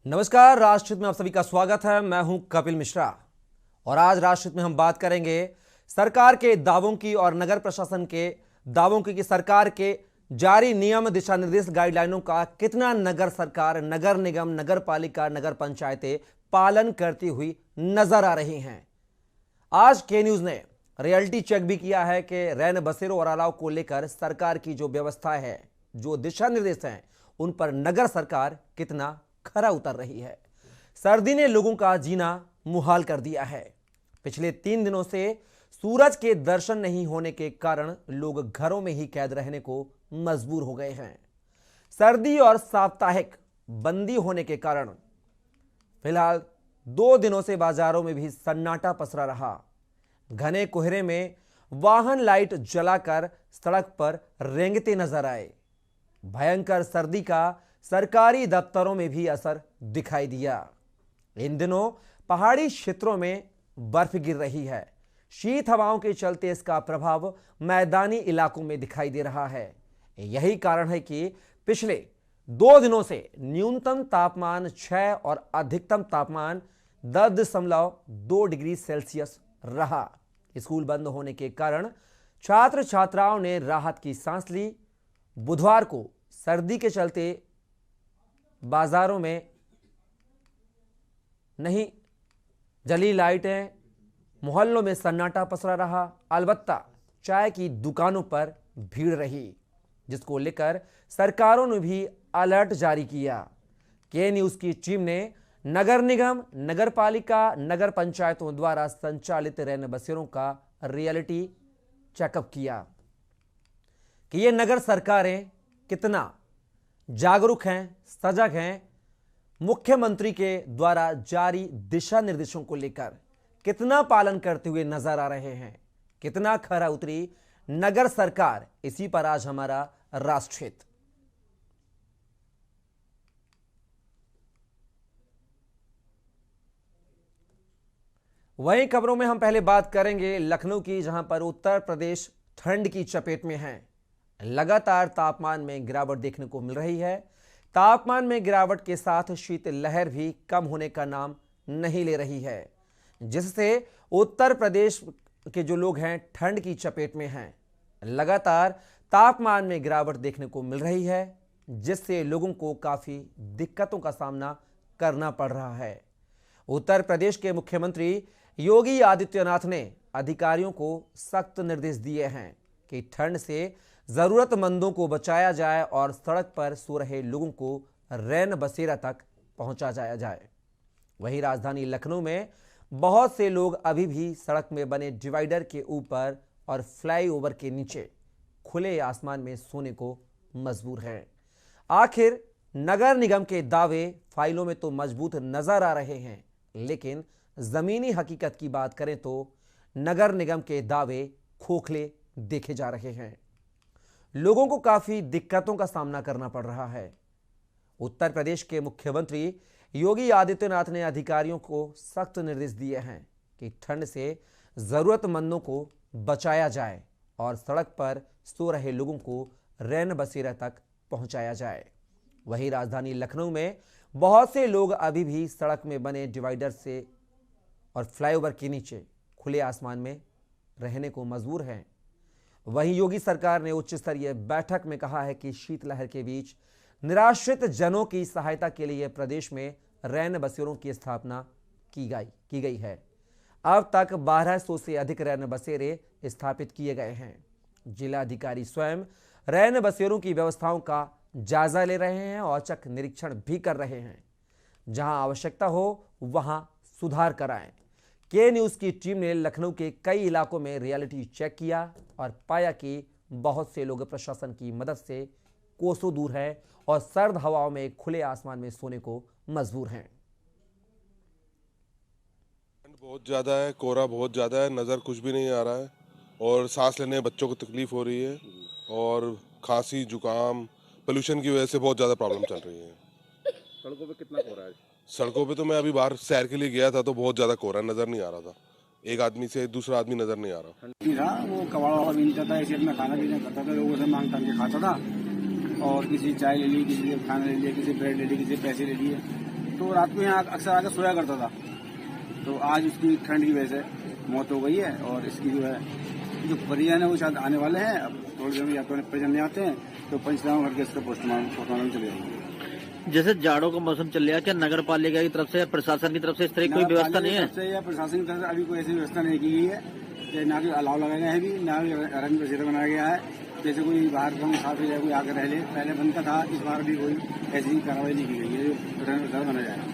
नमस्कार, राष्ट्रहित में आप सभी का स्वागत है। मैं हूं कपिल मिश्रा और आज राष्ट्रहित में हम बात करेंगे सरकार के दावों की और नगर प्रशासन के दावों की कि सरकार के जारी नियम, दिशा निर्देश, गाइडलाइनों का कितना नगर सरकार, नगर निगम, नगर पालिका, नगर पंचायतें पालन करती हुई नजर आ रही हैं। आज के न्यूज ने रियलिटी चेक भी किया है कि रैन बसेरों और अलाव को लेकर सरकार की जो व्यवस्था है, जो दिशा निर्देश हैं, उन पर नगर सरकार कितना खरा उतर रही है। सर्दी ने लोगों का जीना मुहाल कर दिया है। पिछले 3 दिनों से सूरज के दर्शन नहीं होने के कारण लोग घरों में ही कैद रहने को मजबूर हो गए हैं। सर्दी और साप्ताहिक बंदी होने के कारण फिलहाल 2 दिनों से बाजारों में भी सन्नाटा पसरा रहा। घने कोहरे में वाहन लाइट जलाकर सड़क पर रेंगते नजर आए। भयंकर सर्दी का सरकारी दफ्तरों में भी असर दिखाई दिया। इन दिनों पहाड़ी क्षेत्रों में बर्फ गिर रही है। शीत हवाओं के चलते इसका प्रभाव मैदानी इलाकों में दिखाई दे रहा है। यही कारण है कि पिछले 2 दिनों से न्यूनतम तापमान 6 और अधिकतम तापमान 10.2 डिग्री सेल्सियस रहा। स्कूल बंद होने के कारण छात्र छात्राओं ने राहत की सांस ली। बुधवार को सर्दी के चलते बाजारों में नहीं जली लाइटें, मोहल्लों में सन्नाटा पसरा रहा। अलबत्ता चाय की दुकानों पर भीड़ रही, जिसको लेकर सरकारों ने भी अलर्ट जारी किया। के न्यूज की टीम ने नगर निगम, नगर पालिका, नगर पंचायतों द्वारा संचालित रैन बसेरों का रियलिटी चेकअप किया कि ये नगर सरकारें कितना जागरूक हैं, सजग हैं, मुख्यमंत्री के द्वारा जारी दिशा निर्देशों को लेकर कितना पालन करते हुए नजर आ रहे हैं, कितना खरा उतरी नगर सरकार। इसी पर आज हमारा राष्ट्रहित। वहीं खबरों में हम पहले बात करेंगे लखनऊ की, जहां पर उत्तर प्रदेश ठंड की चपेट में है। लगातार तापमान में गिरावट देखने को मिल रही है। तापमान में गिरावट के साथ शीत लहर भी कम होने का नाम नहीं ले रही है, जिससे उत्तर प्रदेश के जो लोग हैं ठंड की चपेट में हैं। लगातार तापमान में गिरावट देखने को मिल रही है, जिससे लोगों को काफी दिक्कतों का सामना करना पड़ रहा है। उत्तर प्रदेश के मुख्यमंत्री योगी आदित्यनाथ ने अधिकारियों को सख्त निर्देश दिए हैं कि ठंड से जरूरतमंदों को बचाया जाए और सड़क पर सो रहे लोगों को रैन बसेरा तक पहुंचा जाया जाए। वहीं राजधानी लखनऊ में बहुत से लोग अभी भी सड़क में बने डिवाइडर के ऊपर और फ्लाईओवर के नीचे खुले आसमान में सोने को मजबूर हैं। आखिर नगर निगम के दावे फाइलों में तो मजबूत नजर आ रहे हैं, लेकिन जमीनी हकीकत की बात करें तो नगर निगम के दावे खोखले देखे जा रहे हैं। लोगों को काफी दिक्कतों का सामना करना पड़ रहा है। उत्तर प्रदेश के मुख्यमंत्री योगी आदित्यनाथ ने अधिकारियों को सख्त निर्देश दिए हैं कि ठंड से जरूरतमंदों को बचाया जाए और सड़क पर सो रहे लोगों को रैन बसेरा तक पहुंचाया जाए। वहीं राजधानी लखनऊ में बहुत से लोग अभी भी सड़क में बने डिवाइडर से और फ्लाईओवर के नीचे खुले आसमान में रहने को मजबूर हैं। वहीं योगी सरकार ने उच्च स्तरीय बैठक में कहा है कि शीतलहर के बीच निराश्रित जनों की सहायता के लिए प्रदेश में रैन बसेरों की स्थापना की गई है। अब तक 1200 से अधिक रैन बसेरे स्थापित किए गए हैं। जिलाधिकारी स्वयं रैन बसेरों की व्यवस्थाओं का जायजा ले रहे हैं और औचक निरीक्षण भी कर रहे हैं। जहां आवश्यकता हो वहां सुधार कराएं। के न्यूज की टीम ने लखनऊ के कई इलाकों में रियलिटी चेक किया और पाया कि बहुत से लोग प्रशासन की मदद से कोसों दूर हैं और सर्द हवाओं में खुले आसमान में सोने को मजबूर हैं। बहुत ज़्यादा है, कोहरा बहुत ज़्यादा है, नज़र कुछ भी नहीं आ रहा है और सांस लेने में बच्चों को तकलीफ हो रही है और खांसी, जुकाम, पोल्यूशन की वजह से बहुत ज़्यादा प्रॉब्लम चल रही है। सड़कों पे कितना कोहरा है? सड़कों पे तो मैं अभी बाहर सैर के लिए गया था तो बहुत ज़्यादा कोहरा नज़र नहीं आ रहा था। एक आदमी से दूसरा आदमी नज़र नहीं आ रहा। ठंडी था, वो कबाड़ा वाला मिलता था, ऐसे अपना खाना पीना करता था, लोगों से मांग के खाता था और किसी चाय ले ली, किसी से खाना ले लिया, किसी ब्रेड ले ली, किसी पैसे ले लिए। तो तो रात को यहाँ अक्सर आकर सोया करता था। तो आज उसकी ठंड की वजह से मौत हो गई है। और इसकी जो है जो परिजन है वो शायद आने वाले हैं। अब थोड़ी देर में या तो परिजन नहीं आते हैं तो पंचनामा करके इसका पोस्टमार्टम चले जाएंगे। जैसे जाड़ों का मौसम चल रहा है, क्या नगर पालिका की तरफ से या प्रशासन की तरफ से इस तरह की कोई व्यवस्था नहीं है? या प्रशासन की तरफ से अभी कोई ऐसी व्यवस्था नहीं की गई है कि ना कि अलाव लगाए गए हैं, भी ना रंग बसेरा बनाया गया है जैसे कोई बाहर का मुसाफिर या कोई आकर रह ले। पहले बनता था, इस बार भी कोई ऐसी कार्रवाई नहीं की गई है जो रंग बसेरा बनाया जाएगा।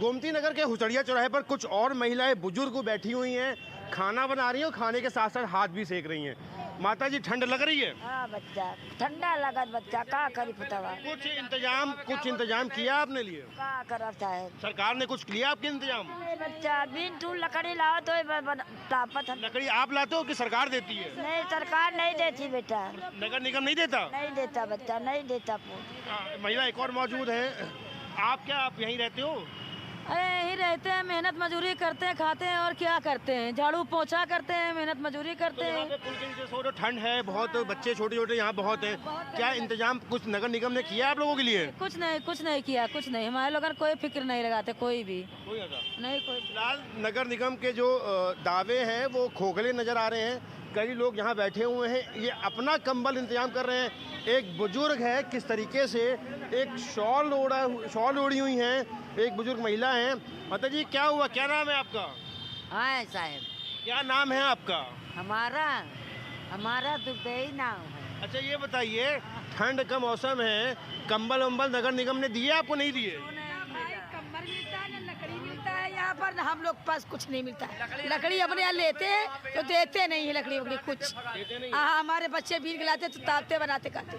गोमती नगर के हुसड़िया चौराहे पर कुछ और महिलाएं बुजुर्ग बैठी हुई हैं, खाना बना रही हैं और खाने के साथ साथ हाथ भी सेक रही हैं। माता जी ठंड लग रही है? हाँ बच्चा ठंडा लगा, बच्चा का करी पुतवा। कुछ इंतजाम किया आपने लिए? का करता है सरकार ने कुछ किया आपके इंतजाम? नहीं बच्चा, बिन टूल लकड़ी लाओ तो तापत। लकड़ी आप लाते हो कि सरकार देती है? नहीं, सरकार नहीं देती बेटा। नगर निगम नहीं देता? नहीं देता बच्चा, नहीं देता। महिला एक और मौजूद है। आप यहीं रहते हो? अरे यही रहते हैं, मेहनत मजदूरी करते हैं, खाते हैं और क्या करते हैं, झाड़ू पोछा करते हैं, मेहनत मजदूरी करते हैं। तो ठंड है बहुत, बच्चे छोटे छोटे यहाँ बहुत हैं, क्या इंतजाम कुछ नगर निगम ने किया आप लोगों के लिए? कुछ नहीं किया, कुछ नहीं। हमारे लोगों ने कोई फिक्र नहीं लगाते, कोई भी नहीं। कोई फिलहाल नगर निगम के जो दावे हैं वो खोखले नजर आ रहे हैं। कई लोग यहाँ बैठे हुए हैं, ये अपना कंबल इंतजाम कर रहे हैं। एक बुजुर्ग है, किस तरीके से एक शॉल ओढ़ी हुई है, एक बुजुर्ग महिला है। माता जी क्या हुआ, क्या नाम है आपका? हाँ साहब, क्या नाम है आपका? हमारा दुबई नाम है। अच्छा ये बताइए, ठंड का मौसम है, कंबल वंबल नगर निगम ने दिए आपको? नहीं दिए? कंबल मिलता है ना लकड़ी मिलता है, यहाँ पर हम लोग पास कुछ नहीं मिलता है। लकड़ी अपने यहाँ लेते हैं तो देते नहीं है, लकड़ी वकड़ी कुछ। हाँ, हमारे बच्चे बीन गिलाते तो तापते बनाते खाते।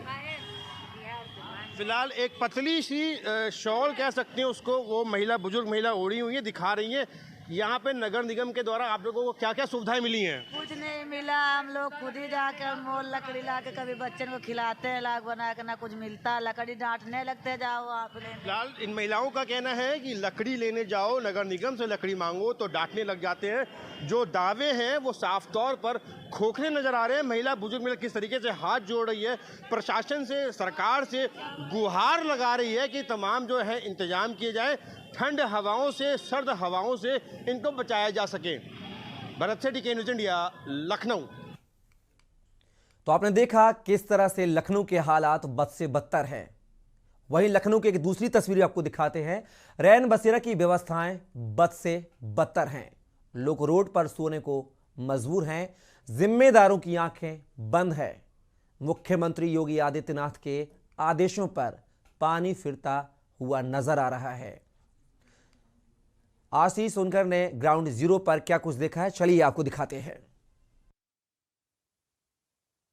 फिलहाल एक पतली सी शॉल कह सकते हैं उसको, वो बुजुर्ग महिला ओढ़ी हुई है, दिखा रही है। यहाँ पे नगर निगम के द्वारा आप लोगों को क्या क्या सुविधाएं मिली हैं? कुछ नहीं मिला, हम लोग खुद ही जाकर मोल लकड़ी ला के कभी बच्चन को खिलाते हैं, लाग बना के, ना कुछ मिलता। लकड़ी डांटने लगते, जाओ आप ले। फिलहाल इन महिलाओं का कहना है कि लकड़ी लेने जाओ, नगर निगम से लकड़ी मांगो तो डांटने लग जाते हैं। जो दावे हैं वो साफ तौर पर खोखले नजर आ रहे हैं। बुजुर्ग महिला किस तरीके से हाथ जोड़ रही है, प्रशासन से, सरकार से गुहार लगा रही है कि तमाम जो है इंतजाम किए जाए, ठंड हवाओं से, सर्द हवाओं से इनको बचाया जा सके। भरत सेठी, के न्यूज़ इंडिया, लखनऊ। तो आपने देखा किस तरह से लखनऊ के हालात बद से बदतर हैं। वहीं लखनऊ की एक दूसरी तस्वीर आपको दिखाते हैं। रैन बसेरा की व्यवस्थाएं बद से बदतर हैं। लोग रोड पर सोने को मजबूर हैं। जिम्मेदारों की आंखें बंद है। मुख्यमंत्री योगी आदित्यनाथ के आदेशों पर पानी फिरता हुआ नजर आ रहा है। आशीष सोनकर ने ग्राउंड जीरो पर क्या कुछ देखा है, चलिए आपको दिखाते हैं।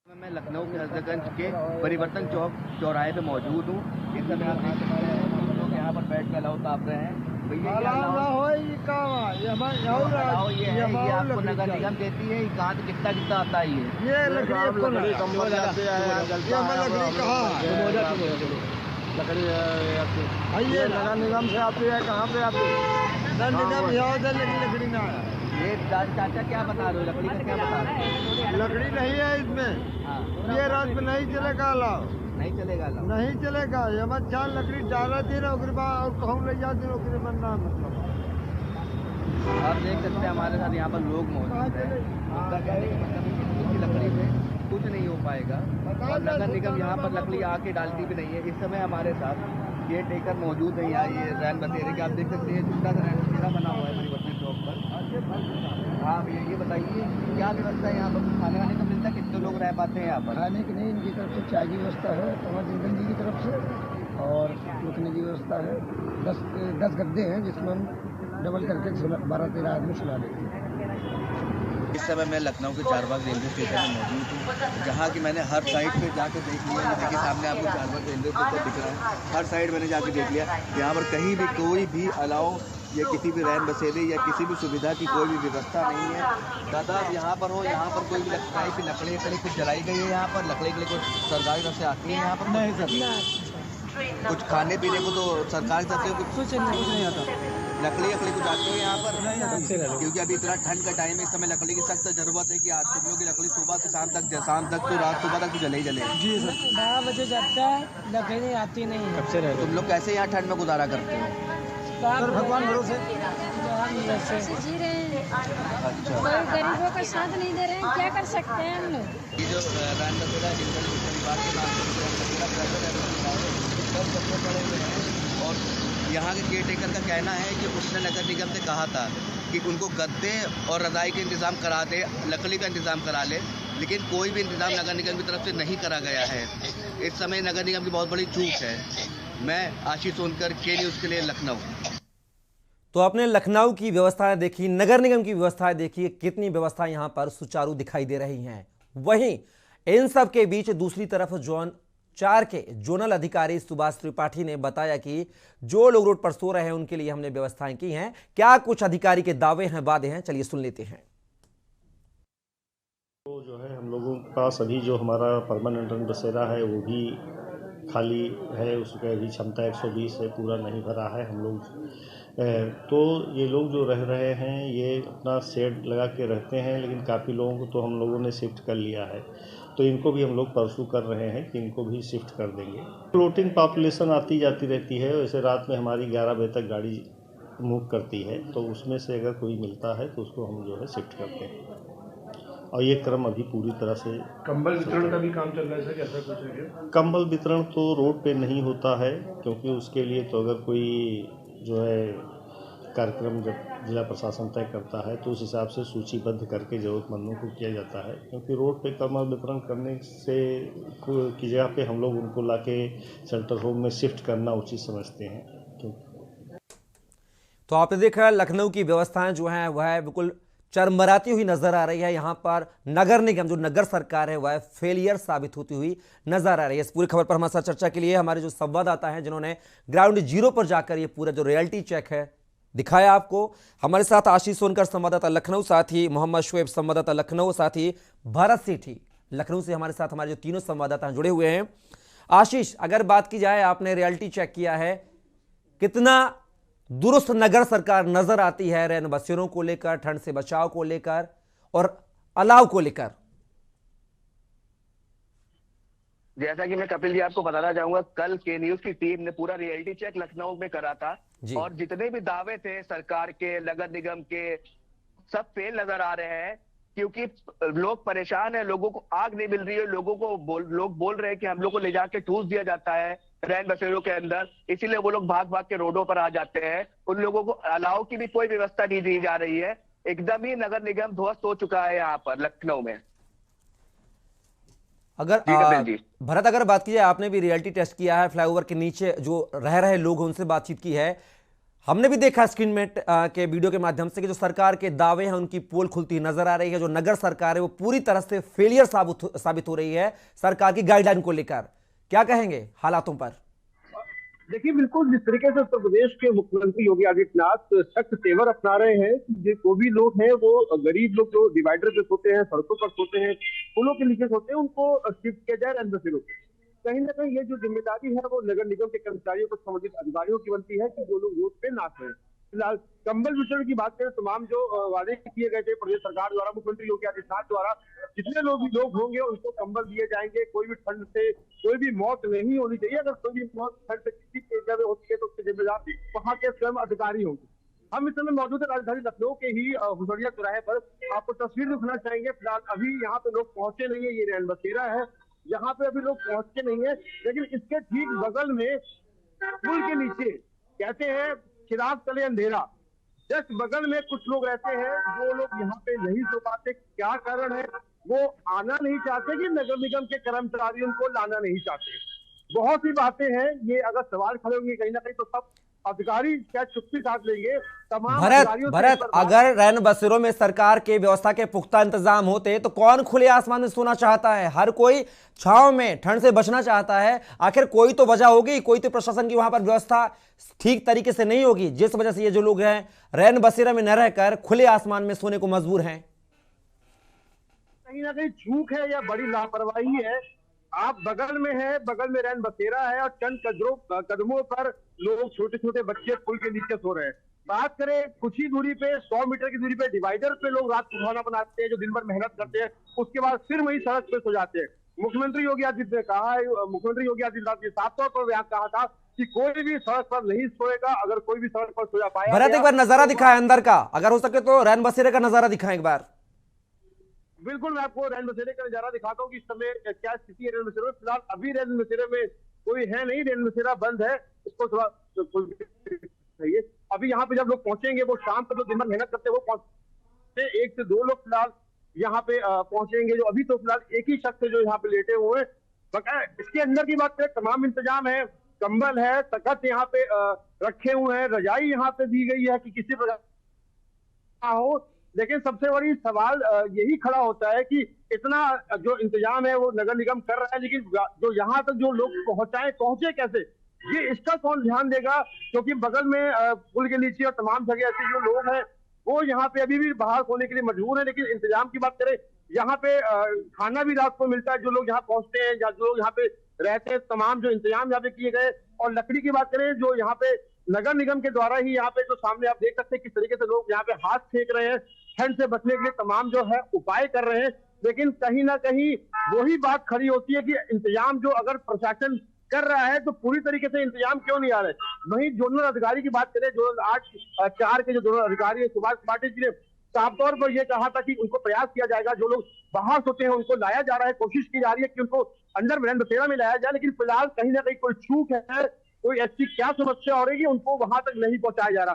मैं लखनऊ के हजरतगंज के परिवर्तन चौक चौराहे पे मौजूद हूँ। इस समय आप देख सकते हैं लोग यहाँ पर बैठ कर अलाव ताप रहे हैं। भैया ये आपको नगर निगम देती है, कहाँ से कितना आता है? ये लकड़ी नगर निगम से आती है, कहाँ पे आती है? लकड़ी ना आया। ये चाचा क्या बता रहे हो, लकड़ी का क्या बता रहे हो? लकड़ी नहीं है इसमें, ये रात में नहीं चलेगा अलाव, नहीं चलेगा, नहीं चलेगा। ये मत जान लकड़ी डाला दिन और कहूँ ले जा दिन बनना मतलब। आप देख सकते हैं हमारे साथ यहाँ पर लोग मौजूद हैं। उनका कहने का मतलब है लकड़ी में कुछ नहीं हो पाएगा और नगर निगम यहाँ पर लकड़ी आके डालती भी नहीं है। इस समय हमारे साथ ये टेकर मौजूद है। यहाँ ये रैन बसेरे के आप देख सकते हैं, छोटा सा रैन बसेरा बना हुआ है परिवर्तन चौक पर। हाँ भैया ये बताइए क्या व्यवस्था है यहाँ पर? खाने वाने का मिलता है? कितने लोग रह पाते हैं यहाँ पर? खाने की नहीं, इनकी तरफ से चाय की व्यवस्था है, कमर जिंदन जी की तरफ से, और रुकने की व्यवस्था है। 10 गद्दे हैं जिसमें हम डबल करके 12-13 आदमी सुला देते हैं। इस समय मैं लखनऊ के चारबाग रेलवे स्टेशन में मौजूद हूँ, जहाँ की मैंने हर साइड पे जाके देख लिया। देखिए सामने आपको चारबाग रेलवे स्टेशन दिख रहा है, हर साइड मैंने जाके देख लिया। यहाँ पर कहीं भी कोई भी अलाव या किसी भी रैन बसेरे या किसी भी सुविधा की कोई भी व्यवस्था नहीं है। दादा आप यहाँ पर हो, यहाँ पर कोई भी लगता है कि लकड़ी कुछ जलाई गई है यहाँ पर? लकड़ी के लिए कुछ सरकारी तरफ से आती है यहाँ पर? नहीं सर, कुछ खाने पीने को तो सरकार की तरफ से कुछ नहीं आता। लकड़ी कुछ आते हो यहाँ पर? क्योंकि अभी इतना ठंड का टाइम है, इस समय लकड़ी की सख्त जरूरत है कि आज तुम लोग की लकड़ी सुबह से शाम तक तो रात सुबह तक तो जले ही जले। जी सर, 12 बजे जाता है, लकड़ी आती नहीं है। कब से रह तुम लोग कैसे यहाँ ठंड में गुजारा करते हो? सर भगवान भरोसे जी रहे हैं। अच्छा, कोई गरीबों का साथ नहीं दे रहे हैं, क्या कर सकते हैं हम लोग? ये जो रैन बसेरा जिनका परिवार के नाम से और यहाँ के केयर टेकर का कहना है कि उसने नगर निगम से कहा था कि उनको गद्दे और रज़ाई का इंतज़ाम करा दे, लकड़ी का इंतज़ाम करा ले, लेकिन कोई भी इंतज़ाम नगर निगम की तरफ से नहीं करा गया है। इस समय नगर निगम की बहुत बड़ी चूक है। मैं आशीष सोनकर, के न्यूज़ के लिए, लखनऊ। तो आपने लखनऊ की व्यवस्थाएं देखी, नगर निगम की व्यवस्थाएं देखी, कितनी व्यवस्था यहां पर सुचारू दिखाई दे रही हैं। वहीं इन सब के बीच दूसरी तरफ जोन 4 के जोनल अधिकारी सुभाष त्रिपाठी ने बताया कि जो लोग रोड पर सो रहे हैं उनके लिए हमने व्यवस्थाएं की हैं। क्या कुछ अधिकारी के दावे हैं, वादे हैं, चलिए सुन लेते हैं। तो जो है हम लोगों के पास अभी जो हमारा परमानेंट रन बसेरा है वो भी खाली है, उसका भी क्षमता 120 है, पूरा नहीं भरा है। हम लोग तो ये लोग जो रह रहे हैं ये अपना शेड लगा के रहते हैं, लेकिन काफ़ी लोगों को तो हम लोगों ने शिफ्ट कर लिया है, तो इनको भी हम लोग परसू कर रहे हैं कि इनको भी शिफ्ट कर देंगे। फ्लोटिंग पॉपुलेशन आती जाती रहती है, वैसे रात में हमारी 11 बजे तक गाड़ी मूव करती है, तो उसमें से अगर कोई मिलता है तो उसको हम जो है शिफ्ट करते हैं। और ये क्रम अभी पूरी तरह से। कंबल वितरण का भी काम चल रहा है सर, ऐसा कुछ है? कंबल वितरण तो रोड पे नहीं होता है, क्योंकि उसके लिए तो अगर कोई जो है कार्यक्रम जब जिला प्रशासन तय करता है तो उस हिसाब से सूचीबद्ध करके ज़रूरतमंदों को किया जाता है, क्योंकि रोड पे कंबल वितरण करने से की जगह पे हम लोग उनको लाके शेल्टर होम में शिफ्ट करना उचित समझते हैं। तो आपने देखा लखनऊ की व्यवस्थाएं जो हैं वह बिल्कुल चरमराती हुई नजर आ रही है। यहां पर नगर निगम जो नगर सरकार है वह फेलियर साबित होती हुई नजर आ रही है। इस पूरी खबर पर हमारे साथ चर्चा के लिए हमारे जो संवाददाता हैं जिन्होंने ग्राउंड जीरो पर जाकर ये पूरा जो रियलिटी चेक है दिखाया आपको, हमारे साथ आशीष सोनकर संवाददाता लखनऊ, साथ ही मोहम्मद शुएब संवाददाता लखनऊ, साथ ही भरत सेठी लखनऊ से हमारे साथ हमारे जो तीनों संवाददाता जुड़े हुए हैं। आशीष, अगर बात की जाए, आपने रियलिटी चेक किया है, कितना दुरुस्त नगर सरकार नजर आती है रैन बसेरों को लेकर, ठंड से बचाव को लेकर और अलाव को लेकर? जैसा कि मैं कपिल जी आपको बताना चाहूंगा, कल के न्यूज की टीम ने पूरा रियलिटी चेक लखनऊ में करा था और जितने भी दावे थे सरकार के, नगर निगम के, सब फेल नजर आ रहे हैं, क्योंकि लोग परेशान हैं, लोगों को आग नहीं मिल रही है, लोग बोल रहे हैं कि हम लोग को ले जाके ठूस दिया जाता है रैन बसेरों के अंदर, इसीलिए वो लोग भाग भाग के रोडों पर आ जाते हैं। उन लोगों को अलाव की भी कोई व्यवस्था नहीं दी जा रही है। एकदम ही नगर निगम ध्वस्त हो चुका है यहाँ पर लखनऊ में। अगर भरत, अगर बात की जाए, आपने भी रियलिटी टेस्ट किया है, फ्लाईओवर के नीचे जो रह रहे लोग उनसे बातचीत की है, हमने भी देखा स्क्रीन में के वीडियो के माध्यम से कि जो सरकार के दावे हैं उनकी पोल खुलती नजर आ रही है। जो नगर सरकार है वो पूरी तरह से फेलियर साबित हो रही है सरकार की गाइडलाइन को लेकर। क्या कहेंगे हालातों पर? देखिए, बिल्कुल जिस तरीके से उत्तर प्रदेश के मुख्यमंत्री योगी आदित्यनाथ सख्त तेवर अपना रहे हैं, जो भी लोग हैं वो गरीब लोग जो डिवाइडर पे सोते हैं, सड़कों पर सोते हैं, पुलों के नीचे सोते हैं, उनको शिफ्ट किया जाए रैन बसेरों पे। कहीं ना कहीं ये जो जिम्मेदारी है वो नगर निगम के कर्मचारियों को, संबंधित अधिकारियों की बनती है कि जो लोग रोड पे ना सोएं। फिलहाल कंबल वितरण की बात करें, तमाम जो वादे किए गए थे प्रदेश सरकार द्वारा, मुख्यमंत्री योगी आदित्यनाथ द्वारा, जितने लोग होंगे उनको कंबल दिए जाएंगे। कोई भी ठंड से कोई भी मौत नहीं होनी चाहिए। अगर कोई भी मौत ठंड से किसी एरिया में होती है तो उसके जिम्मेदार वहाँ के स्वयं अधिकारी होंगे। हम इस समय मौजूद है राजधानी लखनऊ के ही हुसैनिया चौराहे पर, आपको तस्वीर दिखाना चाहेंगे। फिलहाल अभी यहाँ पे लोग पहुंचे नहीं है, ये रैन बसेरा है, यहाँ पे अभी लोग पहुंचे नहीं है, लेकिन इसके ठीक बगल में पुल के नीचे कहते हैं चिराग तले अंधेरा, जस्ट बगल में कुछ लोग रहते हैं। जो लोग यहाँ पे नहीं सो पाते, क्या कारण है? वो आना नहीं चाहते कि नगर निगम के कर्मचारी उनको लाना नहीं चाहते। बहुत सी बातें हैं, ये अगर सवाल खड़े होंगे कहीं ना कहीं तो सब अधिकारी क्या चुप्पी साथ लेंगे। तमाम भरत, अगर रैन बसेरों में सरकार के व्यवस्था के पुख्ता इंतजाम होते तो कौन खुले आसमान में सोना चाहता है? हर कोई छांव में ठंड से बचना चाहता है। आखिर कोई तो वजह होगी, कोई तो प्रशासन की वहां पर व्यवस्था ठीक तरीके से नहीं होगी, जिस वजह से ये जो लोग हैं रैन बसेरा में न रहकर खुले आसमान में सोने को मजबूर हैं। कहीं ना कहीं चूक है या बड़ी लापरवाही है। आप बगल में है, बगल में रैन बसेरा है और चंद कदमों पर लोग, छोटे छोटे बच्चे पुल के नीचे सो रहे हैं। बात करें कुछ ही दूरी पे 100 मीटर की दूरी पे डिवाइडर पे लोग रात को खाना बनाते हैं, जो दिन भर मेहनत करते हैं, उसके बाद फिर वही सड़क पे सो जाते हैं। मुख्यमंत्री योगी आदित्यनाथ ने कहा है, मुख्यमंत्री योगी आदित्यनाथ ने साफ तौर पर बयान कहा था कि कोई भी सड़क पर नहीं सोएगा। अगर कोई भी सड़क पर सोया पाया भरत एक बार नजारा दिखाए अंदर का, अगर हो सके तो रैन बसेरे का नजारा दिखाएं एक बार। बिल्कुल, मैं आपको रैन बसेरे का नजारा दिखाता हूँ कि इस समय क्या स्थिति है रैन बसेरे में। फिलहाल अभी रैन बसेरे में कोई है नहीं, रैन बसेरा बंद है, इसको थोड़ा चाहिए। अभी यहाँ पे जब लोग पहुंचेंगे, वो शाम तक लोग दिन भर मेहनत करते हैं, वो पहुंचते 1 से 2 लोग फिलहाल यहाँ पे पहुंचेंगे। जो अभी तो फिलहाल एक ही शख्स है जो यहाँ पे लेटे हुए हैं। इसके अंदर की बात करें, तमाम इंतजाम है, कंबल है, तख्त यहाँ पे रखे हुए हैं, रजाई यहाँ पे दी गई है कि किसी प्रकार हो। लेकिन सबसे बड़ी सवाल यही खड़ा होता है कि इतना जो इंतजाम है वो नगर निगम कर रहा है, लेकिन जो यहाँ तक जो लोग पहुंचे कैसे, ये इसका कौन ध्यान देगा? क्योंकि बगल में पुल के नीचे और तमाम जगह ऐसे जो लोग हैं वो यहाँ पे अभी भी बाहर सोने के लिए मजबूर है। लेकिन इंतजाम की बात करें, यहाँ पे खाना भी रात को मिलता है, जो लोग यहाँ पहुंचते हैं या जो लोग यहाँ पे रहते हैं, तमाम जो इंतजाम यहाँ पे किए गए। और लकड़ी की बात करें, जो यहाँ पे नगर निगम के द्वारा ही यहाँ पे जो सामने आप देख सकते हैं किस तरीके से लोग यहाँ पे हाथ फेंक रहे हैं, ठंड से बचने के लिए तमाम जो है उपाय कर रहे हैं। लेकिन कहीं ना कहीं वही बात खड़ी होती है कि इंतजाम जो अगर प्रशासन कर रहा है तो पूरी तरीके से इंतजाम क्यों नहीं आ रहे। वहीं जोनल अधिकारी की बात करें, जोनल 8-4 के जो जोनल अधिकारी है सुभाष पाटिल जी ने साफ तौर पर यह कहा था कि उनको प्रयास किया जाएगा, जो लोग बाहर सोते हैं उनको लाया जा रहा है, कोशिश की जा रही है कि उनको अंदर रैन बसेरा में लाया जाए। लेकिन फिलहाल कहीं ना कहीं कोई चूक है, कोई ऐसी क्या समस्या हो रही है, उनको वहां तक नहीं पहुंचाया जा रहा।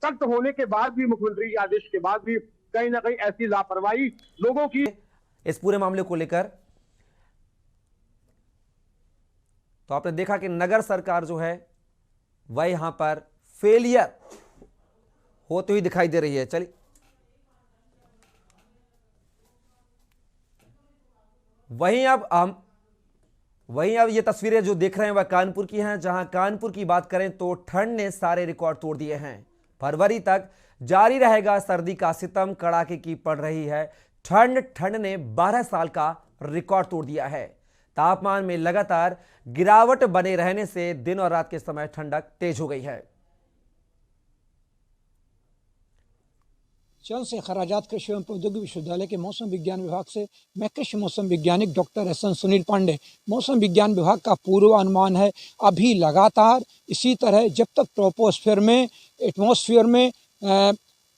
सख्त होने के बाद भी, मुख्यमंत्री के आदेश के बाद भी कहीं ना कहीं ऐसी लापरवाही लोगों की। इस पूरे मामले को लेकर तो आपने देखा कि नगर सरकार जो है वह यहां पर फेलियर होते हुए दिखाई दे रही है। चलिए वहीं अब ये तस्वीरें जो देख रहे हैं वह कानपुर की हैं, जहां कानपुर की बात करें तो ठंड ने सारे रिकॉर्ड तोड़ दिए हैं। फरवरी तक जारी रहेगा सर्दी का सितम, कड़ाके की पड़ रही है ठंड ने 12 साल का रिकॉर्ड तोड़ दिया है। तापमान में लगातार गिरावट बने रहने से दिन और रात के समय ठंडक तेज हो गई है। चंद से खराजात कृषि एवं प्रौद्योगिकी विश्वविद्यालय के मौसम विज्ञान विभाग से मैं कृषि मौसम वैज्ञानिक doctor S N Sunil Pandey. मौसम विज्ञान विभाग का पूर्वानुमान है, अभी लगातार इसी तरह जब तक ट्रोपोस्फीयर में, एटमॉस्फेयर में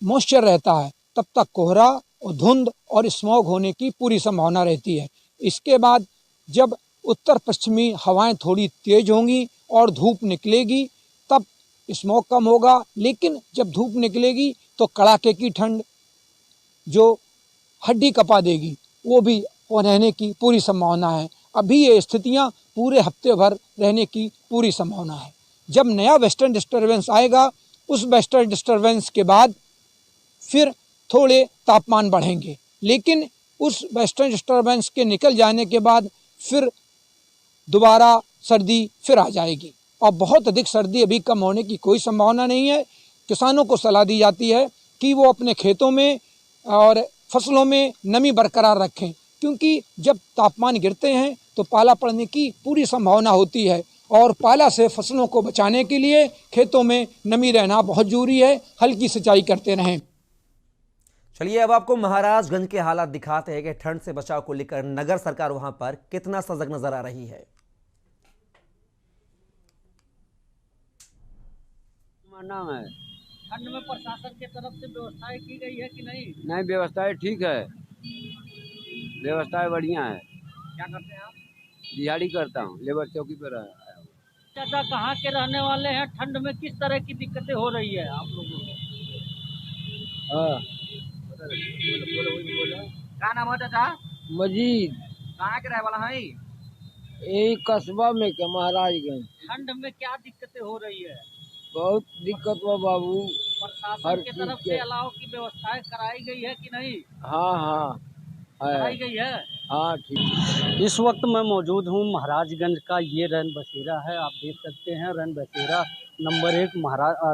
मॉइस्चर रहता है तब तक कोहरा और धुंध और स्मॉग होने की पूरी संभावना रहती है। इसके बाद जब उत्तर पश्चिमी हवाएं थोड़ी तेज होंगी और धूप निकलेगी तब स्मॉग कम होगा, लेकिन जब धूप निकलेगी तो कड़ाके की ठंड जो हड्डी कपा देगी वो भी रहने की पूरी संभावना है। अभी ये स्थितियां पूरे हफ्ते भर रहने की पूरी संभावना है। जब नया वेस्टर्न डिस्टर्बेंस आएगा, उस वेस्टर्न डिस्टर्बेंस के बाद फिर थोड़े तापमान बढ़ेंगे, लेकिन उस वेस्टर्न डिस्टर्बेंस के निकल जाने के बाद फिर दोबारा सर्दी फिर आ जाएगी और बहुत अधिक सर्दी अभी कम होने की कोई संभावना नहीं है। किसानों को सलाह दी जाती है कि वो अपने खेतों में और फसलों में नमी बरकरार रखें, क्योंकि जब तापमान गिरते हैं तो पाला पड़ने की पूरी संभावना होती है और पाला से फसलों को बचाने के लिए खेतों में नमी रहना बहुत जरूरी है। हल्की सिंचाई करते रहें। चलिए अब आपको महाराजगंज के हालात दिखाते हैं कि ठंड से बचाव को लेकर नगर सरकार वहां पर कितना सजग नजर आ रही है। नाम है, ठंड में प्रशासन की तरफ से व्यवस्थाएं की गई है कि नहीं? नहीं, व्यवस्थाएं ठीक है, व्यवस्थाएं बढ़िया है। क्या करते हैं आप? दिहाड़ी करता हूँ, लेबर चौकी पर आया हूँ। चाचा कहाँ के रहने वाले हैं? ठंड में किस तरह की दिक्कतें हो रही है आप लोगों को? क्या नाम है चाचा? मजीद। कहाँ के रहने वाला है? यही कस्बा में के महाराजगंज। ठंड में क्या दिक्कतें हो रही है? बहुत दिक्कत हुआ बाबू। प्रशासन की तरफ से अलाव की व्यवस्थाएं कराई गई है कि नहीं? हाँ कराई गई है। हाँ ठीक। इस वक्त मैं मौजूद हूँ महाराजगंज का, ये रैन बसेरा है। आप देख सकते हैं रैन बसेरा नंबर 1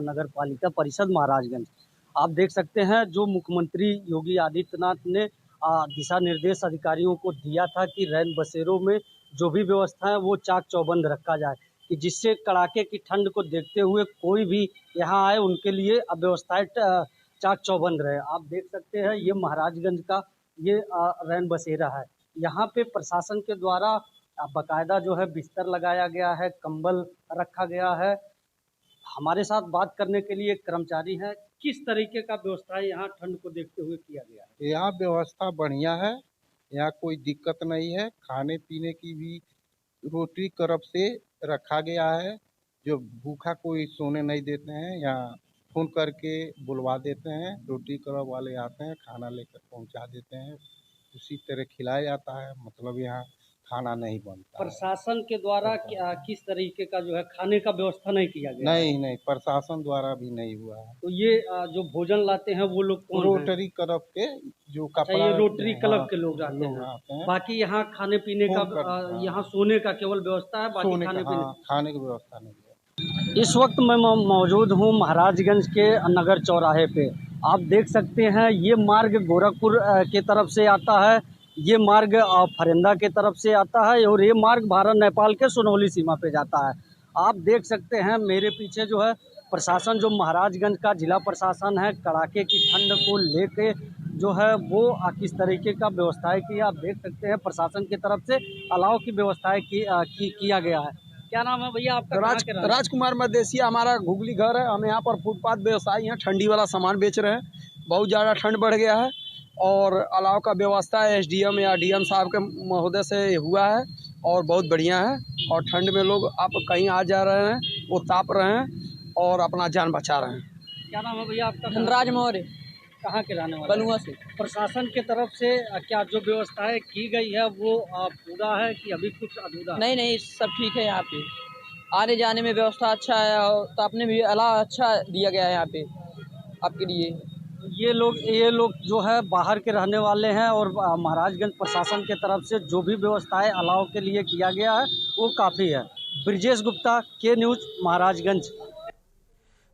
नगर पालिका परिषद महाराजगंज। आप देख सकते हैं जो मुख्यमंत्री योगी आदित्यनाथ ने दिशा निर्देश अधिकारियों को दिया था कि रैन बसेरों में जो भी व्यवस्था है वो चाक चौबंद रखा जाए, कि जिससे कड़ाके की ठंड को देखते हुए कोई भी यहाँ आए उनके लिए अव्यवस्थाएं चाक चौबंद रहे। आप देख सकते हैं ये महाराजगंज का ये रैन बसेरा है। यहाँ पे प्रशासन के द्वारा बाकायदा जो है बिस्तर लगाया गया है, कंबल रखा गया है। हमारे साथ बात करने के लिए कर्मचारी हैं। किस तरीके का व्यवस्था यहाँ ठंड को देखते हुए किया गया है? यहाँ व्यवस्था बढ़िया है, यहाँ कोई दिक्कत नहीं है। खाने पीने की भी रोटरी तरफ से रखा गया है, जो भूखा कोई सोने नहीं देते हैं। यहाँ फोन करके बुलवा देते हैं, रोटरी क्लब वाले आते हैं, खाना लेकर पहुंचा देते हैं, उसी तरह खिलाया जाता है। मतलब यहाँ खाना नहीं बनता। प्रशासन के द्वारा किस तरीके का जो है खाने का व्यवस्था नहीं किया गया? नहीं, प्रशासन द्वारा भी नहीं हुआ है। तो ये जो भोजन लाते हैं वो लोग कौन रोटरी क्लब के जो कपड़ा, ये रोटरी क्लब के लोग आते हैं। बाकी यहाँ खाने पीने का, यहाँ सोने का केवल व्यवस्था है, बाकी खाने की व्यवस्था नहीं है। इस वक्त मैं मौजूद हूँ महाराजगंज के नगर चौराहे पे। आप देख सकते हैं ये मार्ग गोरखपुर के तरफ से आता है, ये मार्ग फरेंदा के तरफ से आता है और ये मार्ग भारत नेपाल के सुनौली सीमा पे जाता है। आप देख सकते हैं मेरे पीछे जो है प्रशासन, जो महाराजगंज का जिला प्रशासन है, कड़ाके की ठंड को लेके जो है वो किस तरीके का व्यवस्थाएं की आप देख सकते हैं। प्रशासन की तरफ से अलाव की व्यवस्थाएं किया गया है। क्या नाम है भैया आपका? राजकुमार मदेसिया, हमारा घुगली घर है। हम यहाँ पर फुटपाथ व्यवसायी हैं, ठंडी वाला सामान बेच रहे हैं। बहुत ज़्यादा ठंड बढ़ गया है और अलाव का व्यवस्था एसडीएम या डीएम साहब के महोदय से हुआ है और बहुत बढ़िया है। और ठंड में लोग आप कहीं आ जा रहे हैं, वो ताप रहे हैं और अपना जान बचा रहे हैं। क्या नाम है भैया आपका? धनराज मौर्य। कहाँ के रहने वाले? बलुआ से। प्रशासन की तरफ से क्या जो व्यवस्थाएं की गई है वो पूरा है कि अभी कुछ अधूरा? नहीं, सब ठीक है। यहाँ पे आने जाने में व्यवस्था अच्छा है और तो आपने भी अलाव अच्छा दिया गया है यहाँ पे आपके लिए। ये लोग जो है बाहर के रहने वाले हैं और महाराजगंज प्रशासन की तरफ से जो भी व्यवस्थाएं अलाव के लिए किया गया है वो काफ़ी है। ब्रिजेश गुप्ता, के न्यूज़, महाराजगंज।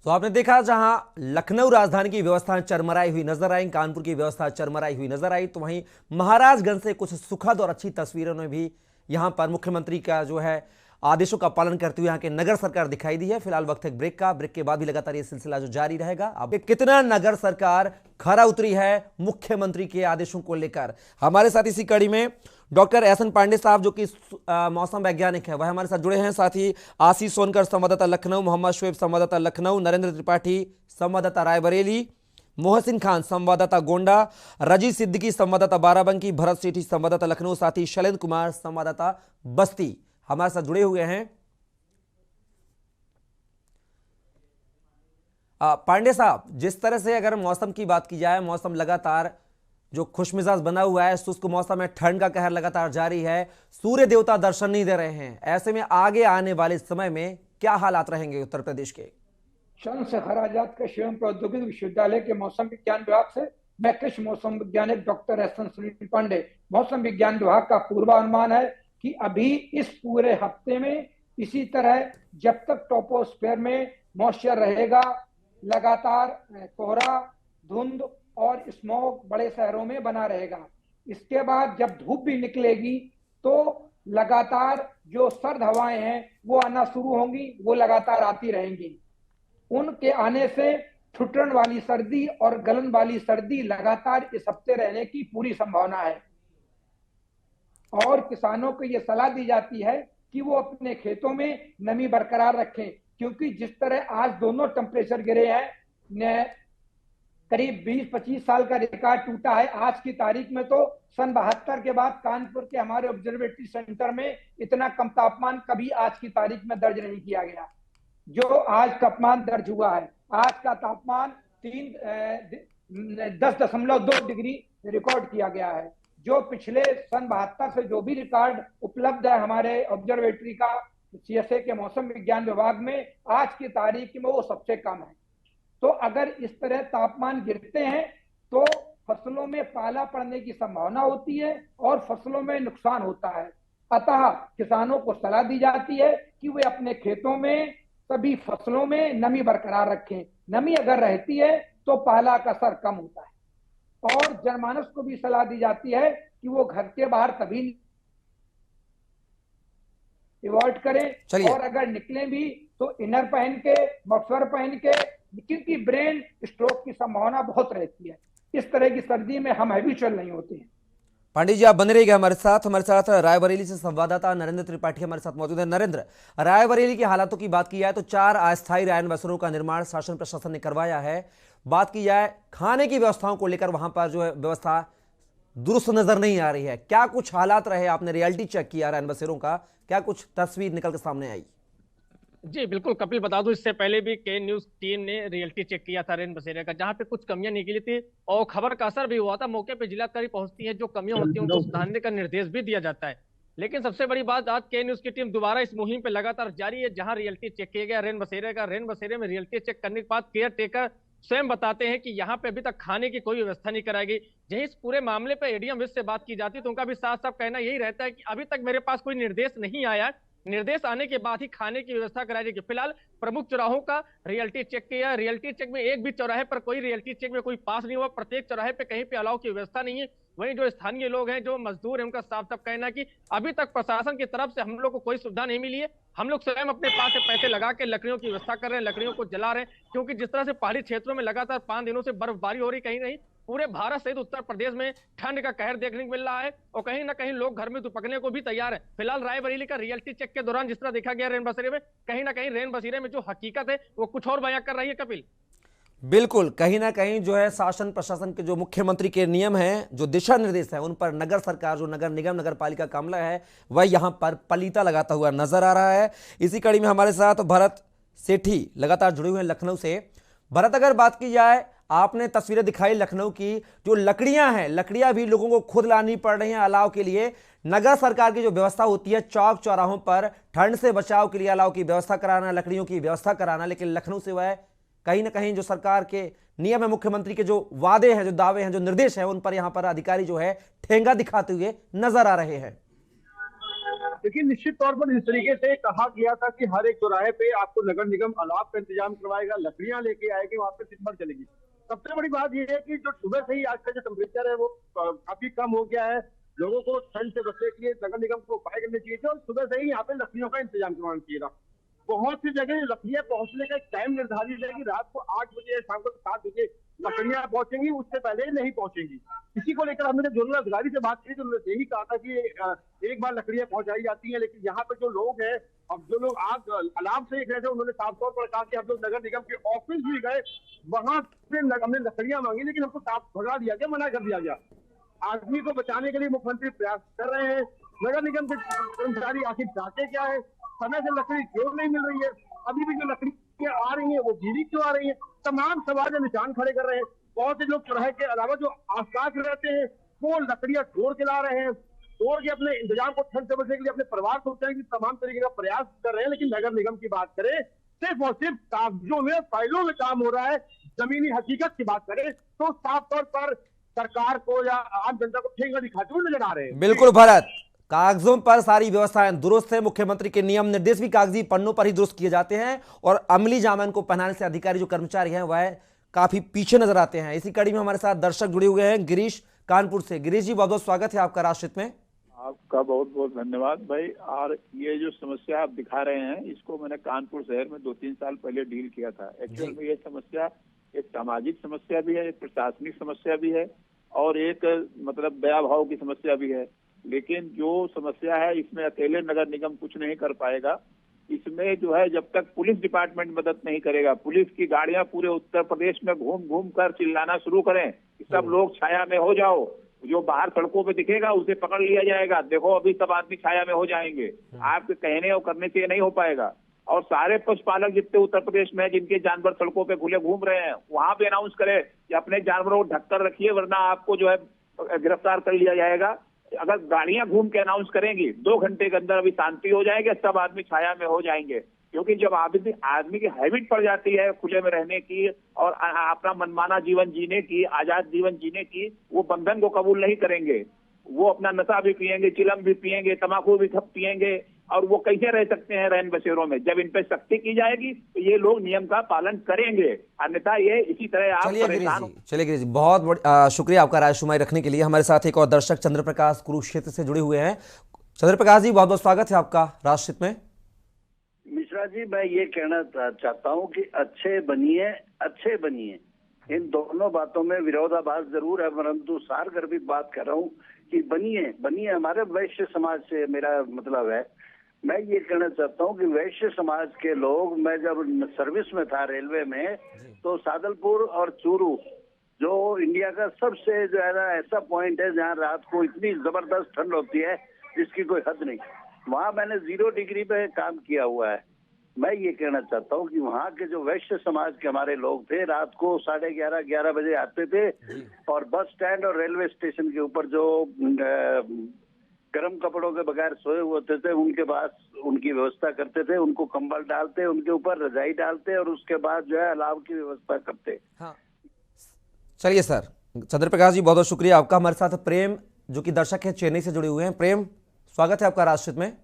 तो आपने देखा जहां लखनऊ राजधानी की व्यवस्था चरमराई हुई नजर आई, कानपुर की व्यवस्था चरमराई हुई नजर आई, तो वहीं महाराजगंज से कुछ सुखद और अच्छी तस्वीरों में भी यहां पर मुख्यमंत्री का जो है आदेशों का पालन करते हुए यहाँ के नगर सरकार दिखाई दी है। फिलहाल वक्त है ब्रेक का, ब्रेक के बाद भी लगातार ये सिलसिला जो जारी रहेगा। अब कितना नगर सरकार खरा उतरी है मुख्यमंत्री के आदेशों को लेकर, हमारे साथ इसी कड़ी में डॉक्टर एहसन पांडे साहब जो कि मौसम वैज्ञानिक है वह हमारे साथ जुड़े हैं। साथ ही आशीष सोनकर संवाददाता लखनऊ, मोहम्मद शुएब संवाददाता लखनऊ, नरेंद्र त्रिपाठी संवाददाता रायबरेली, मोहसिन खान संवाददाता गोंडा, रजी सिद्दीकी संवाददाता बाराबंकी, भरत सेठी संवाददाता लखनऊ, साथ ही शैलेंद्र कुमार संवाददाता बस्ती हमारे साथ जुड़े हुए हैं। पांडे साहब, जिस तरह से अगर मौसम की बात की जाए, मौसम लगातार जो खुशमिजाज बना हुआ है, शुष्क मौसम है, ठंड का कहर लगातार जारी है, सूर्य देवता दर्शन नहीं दे रहे हैं, ऐसे में आगे आने वाले समय में क्या हालात रहेंगे उत्तर प्रदेश के? चंद से खराजात के शिवम प्रौद्योगिकी विश्वविद्यालय के मौसम विज्ञान विभाग से मैं कृषि मौसम वैज्ञानिक डॉक्टर एहसन सुनील पांडे। मौसम विज्ञान विभाग का पूर्वानुमान है कि अभी इस पूरे हफ्ते में इसी तरह जब तक टॉपोस्फेयर में मॉइस्चर रहेगा, लगातार कोहरा, धुंध और स्मॉग बड़े शहरों में बना रहेगा। इसके बाद जब धूप भी निकलेगी तो लगातार जो सर्द हवाएं हैं वो आना शुरू होंगी, वो लगातार आती रहेंगी। उनके आने से ठुठरन वाली सर्दी और गलन वाली सर्दी लगातार इस हफ्ते रहने की पूरी संभावना है और किसानों को ये सलाह दी जाती है कि वो अपने खेतों में नमी बरकरार रखें, क्योंकि जिस तरह आज दोनों टेम्परेचर गिरे हैं, करीब 20-25 साल का रिकॉर्ड टूटा है। आज की तारीख में तो सन 72 के बाद कानपुर के हमारे ऑब्जर्वेटरी सेंटर में इतना कम तापमान कभी आज की तारीख में दर्ज नहीं किया गया जो आज तापमान दर्ज हुआ है। आज का तापमान 10.2 डिग्री रिकॉर्ड किया गया है, जो पिछले सन 72 से जो भी रिकॉर्ड उपलब्ध है हमारे ऑब्जर्वेटरी का सीएसए के मौसम विज्ञान विभाग में, आज की तारीख में वो सबसे कम है। तो अगर इस तरह तापमान गिरते हैं तो फसलों में पाला पड़ने की संभावना होती है और फसलों में नुकसान होता है। अतः किसानों को सलाह दी जाती है कि वे अपने खेतों में सभी फसलों में नमी बरकरार रखें। नमी अगर रहती है तो पाला का असर कम होता है। और जनमानस को भी सलाह दी जाती है कि वो घर के बाहर तभी अवॉइड करें, और अगर निकले भी तो इनर पहन के, मफलर पहन के, क्योंकि ब्रेन स्ट्रोक की संभावना बहुत रहती है। इस तरह की सर्दी में हम हैबिचुअल नहीं होते हैं। पांडे जी, आप बने रहिएगा हमारे साथ रायबरेली से संवाददाता नरेंद्र त्रिपाठी हमारे साथ मौजूद है। नरेंद्र, रायबरेली की हालातों की बात की जाए तो 4 अस्थायी रैन बसेरों का निर्माण शासन प्रशासन ने करवाया है। बात की जाए खाने की व्यवस्थाओं को लेकर, वहां पर जो है व्यवस्था दुरुस्त नजर नहीं आ रही है। क्या कुछ हालात रहे? आपने रियलिटी चेक किया रैन बसेरों का, क्या कुछ तस्वीर निकल के सामने आई? जी बिल्कुल कपिल, बता दूं इससे पहले भी के न्यूज टीम ने रियलिटी चेक किया था रैन बसेरे का, जहां पे कुछ कमियां निकली थी और खबर का असर भी हुआ था। मौके पे जिलाधिकारी पहुंचती है, जो कमियां होती हैं उनको सुधारने का निर्देश भी दिया जाता है। लेकिन सबसे बड़ी बात, आज के न्यूज की टीम दोबारा इस मुहिम पे लगातार जारी है, जहां रियलिटी चेक किया गया रैन बसेरे का। रैन बसेरे में रियलिटी चेक करने के बाद केयर टेकर स्वयं बताते हैं कि यहाँ पे अभी तक खाने की कोई व्यवस्था नहीं कराई गई। यही इस पूरे मामले पे एडीएम विश से बात की जाती है तो उनका भी साफ साफ कहना यही रहता है कि अभी तक मेरे पास कोई निर्देश नहीं आया, निर्देश आने के बाद ही खाने की व्यवस्था कराई जाएगी। फिलहाल प्रमुख चौराहों का रियलिटी चेक किया। रियलिटी चेक में एक भी चौराहे पर कोई रियलिटी चेक में कोई पास नहीं हुआ, प्रत्येक चौराहे पे कहीं पे अलाव की व्यवस्था नहीं है। वहीं जो स्थानीय लोग हैं, जो मजदूर हैं, उनका साफ साफ कहना है कि अभी तक प्रशासन की तरफ से हम लोग को कोई सुविधा नहीं मिली है। हम लोग स्वयं अपने पास से पैसे लगा के लकड़ियों की व्यवस्था कर रहे हैं, लकड़ियों को जला रहे हैं, क्योंकि जिस तरह से पहाड़ी क्षेत्रों में लगातार 5 दिनों से बर्फबारी हो रही, कहीं नहीं पूरे भारत सहित उत्तर प्रदेश में ठंड का कहर देखने को मिल रहा है और कहीं ना कहीं लोग घर में दुपकने को भी तैयार है। फिलहाल रायबरेली का रियलिटी चेक के दौरान जिस तरह देखा गया रैन बसेरे में, कहीं ना कहीं रैन बसेरे में जो हकीकत है वो कुछ और बयां कर रही है। कपिल, बिल्कुल, कहीं ना कहीं जो है शासन प्रशासन के जो मुख्यमंत्री के नियम हैं, जो दिशा निर्देश है, उन पर नगर सरकार, जो नगर निगम नगर पालिका का अमला है, वह यहां पर पलीता लगाता हुआ नजर आ रहा है। इसी कड़ी में हमारे साथ भरत सेठी लगातार जुड़े हुए हैं लखनऊ से। भरत, अगर बात की जाए, आपने तस्वीरें दिखाई लखनऊ की, जो लकड़ियां हैं, लकड़ियां भी लोगों को खुद लानी पड़ रही हैं अलाव के लिए। नगर सरकार की जो व्यवस्था होती है चौक चौराहों पर ठंड से बचाव के लिए अलाव की व्यवस्था कराना, लकड़ियों की व्यवस्था कराना, लेकिन लखनऊ से वह कहीं ना कहीं जो सरकार के नियम है, मुख्यमंत्री के जो वादे हैं, जो दावे हैं, जो निर्देश हैं, उन पर यहां पर अधिकारी जो है ठेंगा दिखाते हुए नजर आ रहे हैं। देखिए, निश्चित तौर पर इस तरीके से कहा गया था कि हर एक चौराहे पे आपको नगर निगम अलाव का इंतजाम करवाएगा, लकड़ियां लेके आएगी, वहां पे दिन भर चलेगी। सबसे बड़ी बात यह है कि जो सुबह से ही आज का जो टेम्परेचर है वो काफी कम हो गया है। लोगों को ठंड से बचने के लिए नगर निगम को उपाय करने चाहिए थे और सुबह से ही यहाँ पे लकड़ियों का इंतजाम करवाना चाहिए था। बहुत सी जगह लकड़ियां पहुंचने का एक टाइम निर्धारित है कि रात को 8 बजे, शाम को 7 बजे लकड़ियां पहुंचेंगी, उससे पहले नहीं पहुंचेंगी। इसी को लेकर हमने जोनल अधिकारी से बात की तो उन्होंने यही कहा था कि एक बार लकड़ियां पहुंचाई जाती हैं, लेकिन यहाँ पर जो लोग हैं, अब जो लोग आग अलाव से एक रहे थे, उन्होंने साफ तौर पर कहा कि हम लोग नगर निगम के ऑफिस भी गए, वहां से हमने लकड़ियां मांगी, लेकिन हमको साफ भगा दिया गया, मना कर दिया गया। आदमी को बचाने के लिए मुख्यमंत्री प्रयास कर रहे हैं। नगर निगम के कर्मचारी आखिर चाहते क्या है, समय से लकड़ी क्यों नहीं मिल रही है, अभी भी जो लकड़ियां आ रही हैं वो गीली क्यों आ रही है, तमाम सवाल निशान खड़े कर रहे हैं। बहुत से लोग चौराहे के अलावा जो आसपास रहते हैं वो लकड़ियां तोड़ के ला रहे हैं, तोड़ के अपने इंतजाम को ठंड से बचने के लिए अपने परिवार को की तमाम तरीके का प्रयास कर रहे हैं। लेकिन नगर निगम की बात करें, सिर्फ और सिर्फ कागजों में, फाइलों में काम हो रहा है। जमीनी हकीकत की बात करें तो साफ तौर पर सरकार को या आम जनता को ठेंगा दिखाते हुए नजर आ रहे हैं। बिल्कुल भरत, कागजों पर सारी व्यवस्थाएं दुरुस्त है, मुख्यमंत्री के नियम निर्देश भी कागजी पन्नों पर ही दुरुस्त किए जाते हैं और अमली जामन को पहनाने से अधिकारी जो कर्मचारी हैं वह काफी पीछे नजर आते हैं। इसी कड़ी में हमारे साथ दर्शक जुड़े हुए हैं गिरीश कानपुर से। गिरीश जी, बहुत बहुत स्वागत है आपका राष्ट्रहित में। आपका बहुत बहुत धन्यवाद भाई। और ये जो समस्या आप दिखा रहे हैं, इसको मैंने कानपुर शहर में 2-3 साल पहले डील किया था। एक्चुअल में ये समस्या एक सामाजिक समस्या भी है, एक प्रशासनिक समस्या भी है और एक मतलब दया भाव की समस्या भी है। लेकिन जो समस्या है इसमें अकेले नगर निगम कुछ नहीं कर पाएगा। इसमें जो है जब तक पुलिस डिपार्टमेंट मदद नहीं करेगा, पुलिस की गाड़ियां पूरे उत्तर प्रदेश में घूम घूम कर चिल्लाना शुरू करें कि सब लोग छाया में हो जाओ, जो बाहर सड़कों पे दिखेगा उसे पकड़ लिया जाएगा, देखो अभी सब आदमी छाया में हो जाएंगे, आपके कहने और करने से नहीं हो पाएगा। और सारे पशुपालक जितने उत्तर प्रदेश में जिनके जानवर सड़कों पे खुले घूम रहे हैं, वहां पे अनाउंस करें कि अपने जानवरों को ढककर रखिए वरना आपको जो है गिरफ्तार कर लिया जाएगा। अगर गाड़ियां घूम के अनाउंस करेंगी 2 घंटे के अंदर अभी शांति हो जाएगी, सब आदमी छाया में हो जाएंगे। क्योंकि जब आदमी की हैबिट पड़ जाती है खुले में रहने की और अपना मनमाना जीवन जीने की, आजाद जीवन जीने की, वो बंधन को कबूल नहीं करेंगे। वो अपना नशा भी पिएंगे, चिलम भी पिएंगे, तम्बाकू भी पिएंगे और वो कैसे रह सकते हैं रैन बसेरों में। जब इन पे सख्ती की जाएगी तो ये लोग नियम का पालन करेंगे, अन्यथा ये इसी तरह आप परेशान। चलिए गिरीश जी, बहुत शुक्रिया आपका राय शुमारी रखने के लिए। हमारे साथ एक और दर्शक चंद्र प्रकाश कुरुक्षेत्र से जुड़े हुए हैं। चंद्र प्रकाश जी, बहुत बहुत स्वागत है आपका राष्ट्रहित में। मिश्रा जी, मैं ये कहना चाहता हूँ कि अच्छे बनिए, इन दोनों बातों में विरोधाभास जरूर है, परंतु सारगर्भित बात कर रहा हूँ कि बनिए हमारे वैश्य समाज से मेरा मतलब है। मैं ये कहना चाहता हूँ कि वैश्य समाज के लोग, मैं जब सर्विस में था रेलवे में, तो सादलपुर और चूरू जो इंडिया का सबसे जो है ना ऐसा पॉइंट है जहाँ रात को इतनी जबरदस्त ठंड होती है जिसकी कोई हद नहीं, वहाँ मैंने 0 डिग्री पे काम किया हुआ है। मैं ये कहना चाहता हूँ कि वहाँ के जो वैश्य समाज के हमारे लोग थे, रात को 11:30 बजे आते थे और बस स्टैंड और रेलवे स्टेशन के ऊपर जो गर्म कपड़ों के बगैर सोए होते थे उनके पास उनकी व्यवस्था करते थे, उनको कंबल डालते, उनके ऊपर रजाई डालते और उसके बाद जो है अलाव की व्यवस्था करते। हाँ, चलिए सर, चंद्र प्रकाश जी बहुत बहुत शुक्रिया आपका। हमारे साथ प्रेम जो कि दर्शक है चेन्नई से जुड़े हुए हैं। प्रेम, स्वागत है आपका राष्ट्रहित में।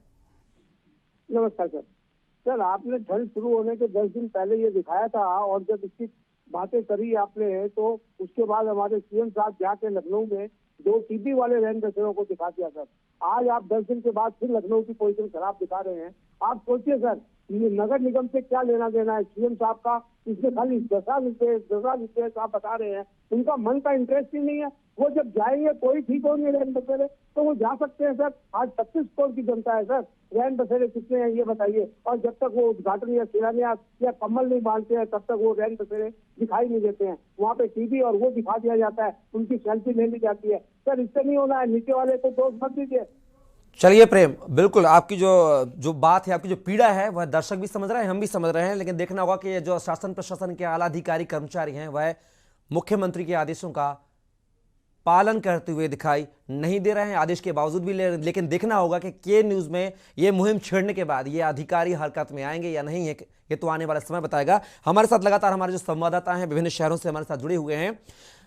नमस्कार सर। सर, आपने ठंड शुरू होने के 10 दिन पहले ये दिखाया था और जब इसकी बातें करी आपने तो उसके बाद हमारे सीएम साहब जाके लखनऊ में 2 टीबी वाले रैन बसेरों को दिखा दिया सर। आज आप 10 दिन के बाद फिर लखनऊ की पोजीशन खराब दिखा रहे हैं। आप सोचिए सर, नगर निगम से क्या लेना देना है सीएम साहब का? इसमें खाली दशा निर्देश आप बता रहे हैं, उनका मन का इंटरेस्ट ही नहीं है। वो जब जाएंगे कोई ठीक होंगे रैन बसेरे तो वो जा सकते हैं सर। आज 36 करोड़ की जनता है सर, रैन बसेरे कितने हैं ये बताइए। और जब तक वो उद्घाटन या शिलान्यास या कमल नहीं बांधते हैं तब तक वो रैन बसेरे दिखाई नहीं देते हैं। वहाँ पे टीवी और वो दिखा दिया जाता है, उनकी सेल्फी ले ली जाती है। सर, इससे नहीं होना है, नीचे वाले को दोष मत दीजिए। चलिए प्रेम, बिल्कुल आपकी जो बात है, आपकी जो पीड़ा है वह दर्शक भी समझ रहे हैं, हम भी समझ रहे हैं, लेकिन देखना होगा कि जो शासन प्रशासन के आला अधिकारी कर्मचारी हैं वह मुख्यमंत्री के आदेशों का पालन करते हुए दिखाई नहीं दे रहे हैं, आदेश के बावजूद भी लेकिन देखना होगा कि के न्यूज़ में ये मुहिम छेड़ने के बाद ये अधिकारी हरकत में आएंगे या नहीं, ये तो आने वाला समय बताएगा। हमारे साथ लगातार हमारे जो संवाददाता हैं विभिन्न शहरों से हमारे साथ जुड़े हुए हैं।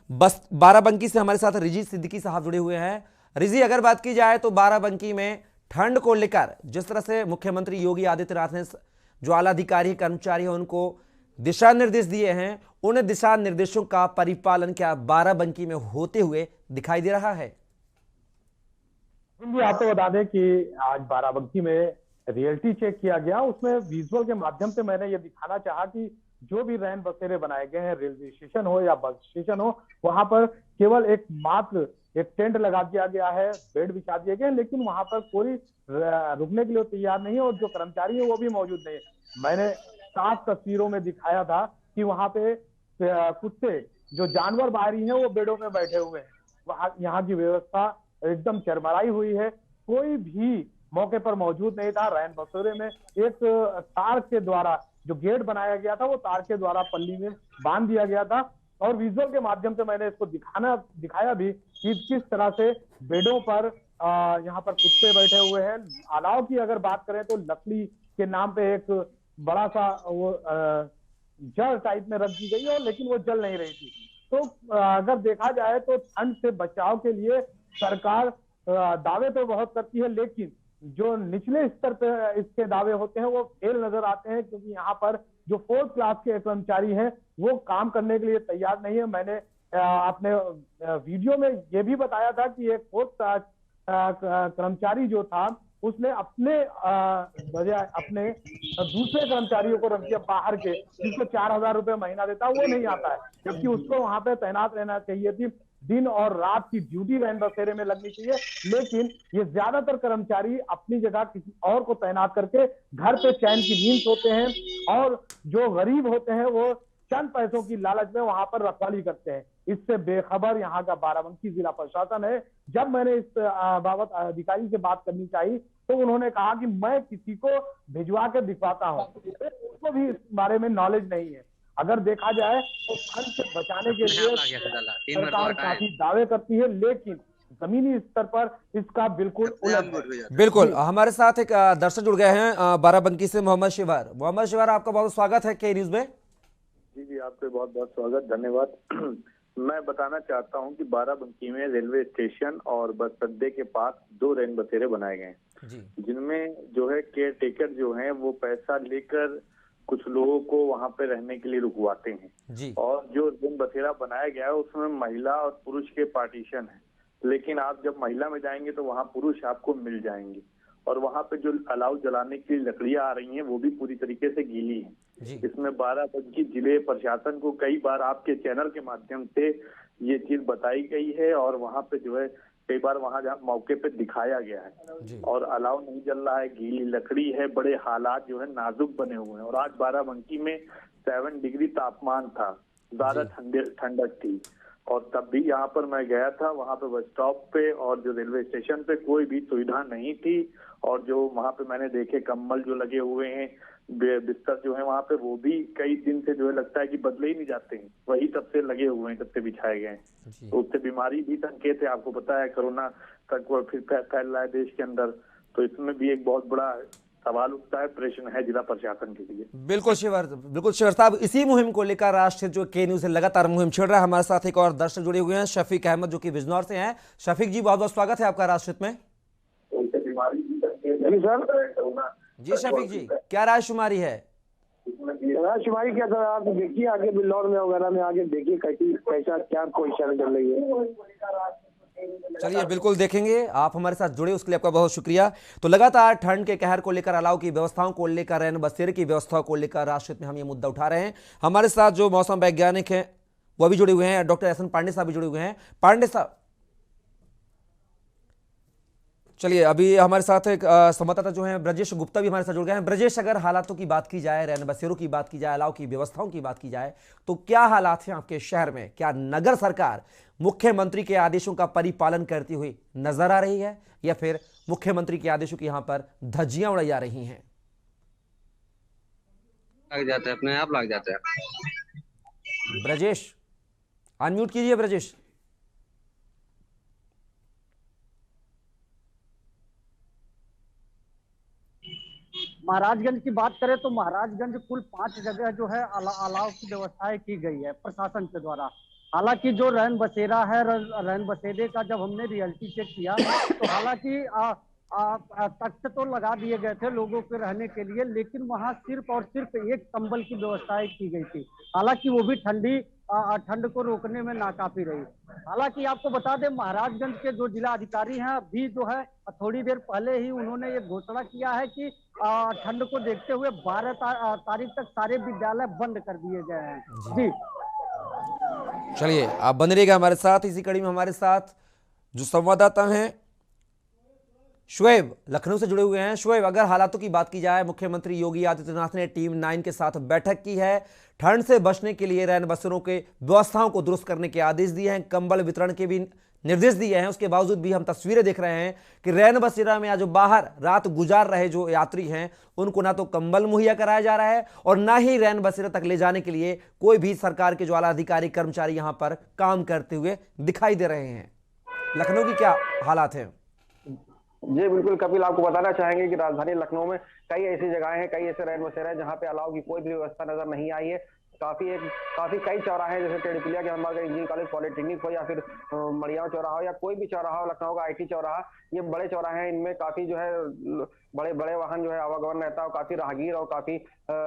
बस बाराबंकी से हमारे साथ रिजी सिद्दीकी साहब जुड़े हुए हैं। रिजी, अगर बात की जाए तो बाराबंकी में ठंड को लेकर जिस तरह से मुख्यमंत्री योगी आदित्यनाथ ने जो आला अधिकारी कर्मचारी हैं उनको दिशा निर्देश दिए हैं, उन दिशा निर्देशों का परिपालन क्या बाराबंकी में होते हुए दिखाई दे रहा है? जी, आपको बता दें कि आज बाराबंकी में रियलिटी चेक किया गया। उसमें विजुअल के माध्यम से मैंने ये दिखाना चाहा कि जो भी रैन बसेरे बनाए गए हैं, रेलवे स्टेशन हो या बस स्टेशन हो, वहां पर केवल एक टेंट लगा दिया गया है, बेड बिछा दिए गए, लेकिन वहां पर कोई रुकने के लिए तैयार नहीं है और जो कर्मचारी है वो भी मौजूद नहीं है। मैंने 7 तस्वीरों में दिखाया था कि वहां पे कुत्ते जो जानवर बाहरी हैं वो बेडों में बैठे हुए हैं। वहां यहाँ की व्यवस्था एकदम चरमराई हुई है, कोई भी मौके पर मौजूद नहीं था। रैन बसेरे में एक तार के द्वारा जो गेट बनाया गया था वो तार के द्वारा पल्ली में बांध दिया गया था और विजुअल के माध्यम से मैंने इसको दिखाया भी कि किस तरह से बेडों पर यहाँ पर कुत्ते बैठे हुए हैं। अलाव की अगर बात करें तो लकड़ी के नाम पे एक बड़ा सा वो जल टाइप में रख दी गई है, लेकिन वो जल नहीं रही थी। तो अगर देखा जाए तो ठंड से बचाव के लिए सरकार दावे तो बहुत करती है, लेकिन जो निचले स्तर पे इसके दावे होते हैं वो फेल नजर आते हैं, क्योंकि यहाँ पर जो 4th क्लास के कर्मचारी हैं वो काम करने के लिए तैयार नहीं है। मैंने अपने वीडियो में ये भी बताया था कि एक 4th क्लास कर्मचारी जो था उसने अपने बजाय अपने दूसरे कर्मचारियों को रख दिया बाहर के, जिसको 4000 रुपए महीना देता, वो नहीं आता है, जबकि उसको वहां पे तैनात रहना चाहिए थी। दिन और रात की ड्यूटी रैन बसेरे में लगनी चाहिए, लेकिन ये ज्यादातर कर्मचारी अपनी जगह किसी और को तैनात करके घर पे चैन की नींद सोते हैं और जो गरीब होते हैं वो चंद पैसों की लालच में वहां पर रखवाली करते हैं। इससे बेखबर यहाँ का बाराबंकी जिला प्रशासन है। जब मैंने इस बाबत अधिकारी से बात करनी चाहिए तो उन्होंने कहा कि मैं किसी को भिजवा के दिखवाता हूँ, उसको भी इस बारे में नॉलेज नहीं है। अगर देखा जाए तो ठंड से बचाने के लिए सरकार काफी दावे करती है, लेकिन जमीनी स्तर पर इसका बिल्कुल उलट। बिल्कुल, हमारे साथ एक दर्शक जुड़ गए हैं बाराबंकी से, मोहम्मद शिवार। मोहम्मद शिवार, आपका बहुत स्वागत है के न्यूज में। जी, आपका बहुत बहुत स्वागत, धन्यवाद। मैं बताना चाहता हूं कि बाराबंकी में रेलवे स्टेशन और बस अड्डे के पास 2 रैन बसेरे बनाए गए हैं, जिनमें जो है केयर टेकर जो हैं वो पैसा लेकर कुछ लोगों को वहां पे रहने के लिए रुकवाते हैं। और जो रैन बसेरा बनाया गया है उसमें महिला और पुरुष के पार्टीशन है, लेकिन आप जब महिला में जाएंगे तो वहाँ पुरुष आपको मिल जाएंगे। और वहाँ पे जो अलाव जलाने की लकड़ियां आ रही हैं वो भी पूरी तरीके से गीली हैं। इसमें बाराबंकी जिले प्रशासन को कई बार आपके चैनल के माध्यम से ये चीज बताई गई है और वहाँ पे जो है कई बार वहाँ मौके पे दिखाया गया है और अलाव नहीं जल रहा है, गीली लकड़ी है, बड़े हालात जो है नाजुक बने हुए हैं। और आज बाराबंकी में 7 डिग्री तापमान था, ज्यादा ठंडक थी और तब भी यहाँ पर मैं गया था, वहाँ पे बस स्टॉप पे और जो रेलवे स्टेशन पे कोई भी सुविधा नहीं थी और जो वहाँ पे मैंने देखे कंबल जो लगे हुए हैं, बिस्तर जो है वहाँ पे वो भी कई दिन से जो है लगता है कि बदले ही नहीं जाते हैं, वही तब से लगे हुए हैं, तब से बिछाए गए हैं। तो उससे बीमारी भी संकेत है, आपको पता है कोरोना तक फिर फैल रहा है देश के अंदर, तो इसमें भी एक बहुत बड़ा सवाल उठता है, प्रश्न है जिला प्रशासन के लिए। बिल्कुल शिवर साहब, इसी मुहिम को लेकर राष्ट्रीय जो के न्यूज से लगातार मुहिम छिड़ रहा है। हमारे साथ एक और दर्शक जुड़े हुए हैं, शफीक अहमद, जो कि बिजनौर से हैं। शफीक जी, बहुत बहुत स्वागत है आपका राष्ट्रीय में। जी शफीक जी, क्या रायशुमारी है? रायशुमारी क्या सर, आप देखिए आगे बिल्लौर में वगैरह में आगे देखिए कैसा क्या पोजीशन चल रही है। चलिए बिल्कुल देखेंगे, आप हमारे साथ जुड़े उसके लिए आपका बहुत शुक्रिया। तो लगातार ठंड के कहर को लेकर, अलाव की व्यवस्थाओं को लेकर, रैन बसेरे की व्यवस्था को लेकर राष्ट्रीय में हम ये मुद्दा उठा रहे हैं। हमारे साथ जो मौसम वैज्ञानिक हैं वो भी जुड़े हुए हैं, डॉक्टर एस एन पांडे साहब भी जुड़े हुए हैं। पांडे साहब, चलिए अभी हमारे साथ एक संवाददाता जो है ब्रजेश गुप्ता भी हमारे साथ जुड़ गए हैं। ब्रजेश, अगर हालातों की बात की जाए, रैन बसेरों की बात की जाए, अलाव की व्यवस्थाओं की बात की जाए, तो क्या हालात हैं आपके शहर में? क्या नगर सरकार मुख्यमंत्री के आदेशों का परिपालन करती हुई नजर आ रही है या फिर मुख्यमंत्री के आदेशों की यहां पर धज्जियां उड़ाई जा रही हैं? लग जाता है, अपने आप लग जाता है। ब्रजेश, अनम्यूट कीजिए ब्रजेश। महाराजगंज की बात करें तो महाराजगंज कुल 5 जगह जो है अलाव की व्यवस्थाएं की गई है प्रशासन के द्वारा। हालांकि जो रैन बसेरा है, रैन बसेरे का जब हमने रियलिटी चेक किया तो हालांकि तख्त तो लगा दिए गए थे लोगों के रहने के लिए, लेकिन वहां सिर्फ और सिर्फ एक कंबल की व्यवस्थाएं की गई थी। हालांकि वो भी ठंड को रोकने में नाकाफी रही। हालांकि आपको बता दें, महाराजगंज के जो जिला अधिकारी हैं अभी जो है थोड़ी देर पहले ही उन्होंने ये घोषणा किया है कि ठंड को देखते हुए 12 तारीख तक सारे विद्यालय बंद कर दिए गए हैं। जी चलिए आप बने रहिएगा हमारे साथ। इसी कड़ी में हमारे साथ जो संवाददाता हैं शुएब लखनऊ से जुड़े हुए हैं। शुएब, अगर हालातों की बात की जाए, मुख्यमंत्री योगी आदित्यनाथ ने टीम 9 के साथ बैठक की है, ठंड से बचने के लिए रैन बसेरों के व्यवस्थाओं को दुरुस्त करने के आदेश दिए हैं, कंबल वितरण के भी निर्देश दिए हैं। उसके बावजूद भी हम तस्वीरें देख रहे हैं कि रैन बसेरा में आज बाहर रात गुजार रहे जो यात्री हैं उनको ना तो कंबल मुहैया कराया जा रहा है और ना ही रैन बसेरा तक ले जाने के लिए कोई भी सरकार के जो आला अधिकारी कर्मचारी यहां पर काम करते हुए दिखाई दे रहे हैं। लखनऊ की क्या हालात हैं? जी बिल्कुल कपिल, आपको बताना चाहेंगे कि राजधानी लखनऊ में कई ऐसी जगहें हैं, कई ऐसे रैन बसेरे हैं जहां पे अलाव की कोई भी व्यवस्था नजर नहीं आई है। काफी कई चौराहे हैं, जैसे टेढ़ीपुलिया के हम बात करें, इंजीनियरिंग कॉलेज पॉलिटेक्निक हो या फिर मड़ियाव चौराहा हो या कोई भी चौराहा हो, लखनऊ का IT चौराहा, ये बड़े चौराहे हैं। इनमें काफी जो है बड़े बड़े वाहन जो है आवागमन रहता है और काफी राहगीर और काफी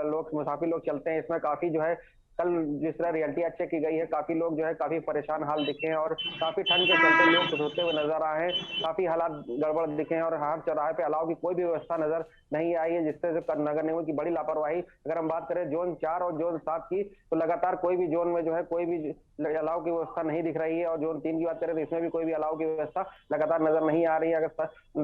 लोग मुसाफिर लोग चलते हैं। इसमें काफी जो है कल जिस तरह रियलिटी चेक की गई है, काफी लोग जो है काफी परेशान हाल दिखे हैं और काफी ठंड के चलते लोग सोते हुए नजर आए हैं। काफी हालात गड़बड़ दिखे हैं और हर चौराहे पे अलाव की कोई भी व्यवस्था नजर नहीं आई है, जिससे नगर निगम की बड़ी लापरवाही। अगर हम बात करें जोन 4 और जोन 7 की, तो लगातार कोई भी जोन में जो है कोई भी अलाव की व्यवस्था नहीं दिख रही है और जोन 3 की बात करें तो इसमें भी कोई भी अलाव की व्यवस्था लगातार नजर नहीं आ रही है। अगर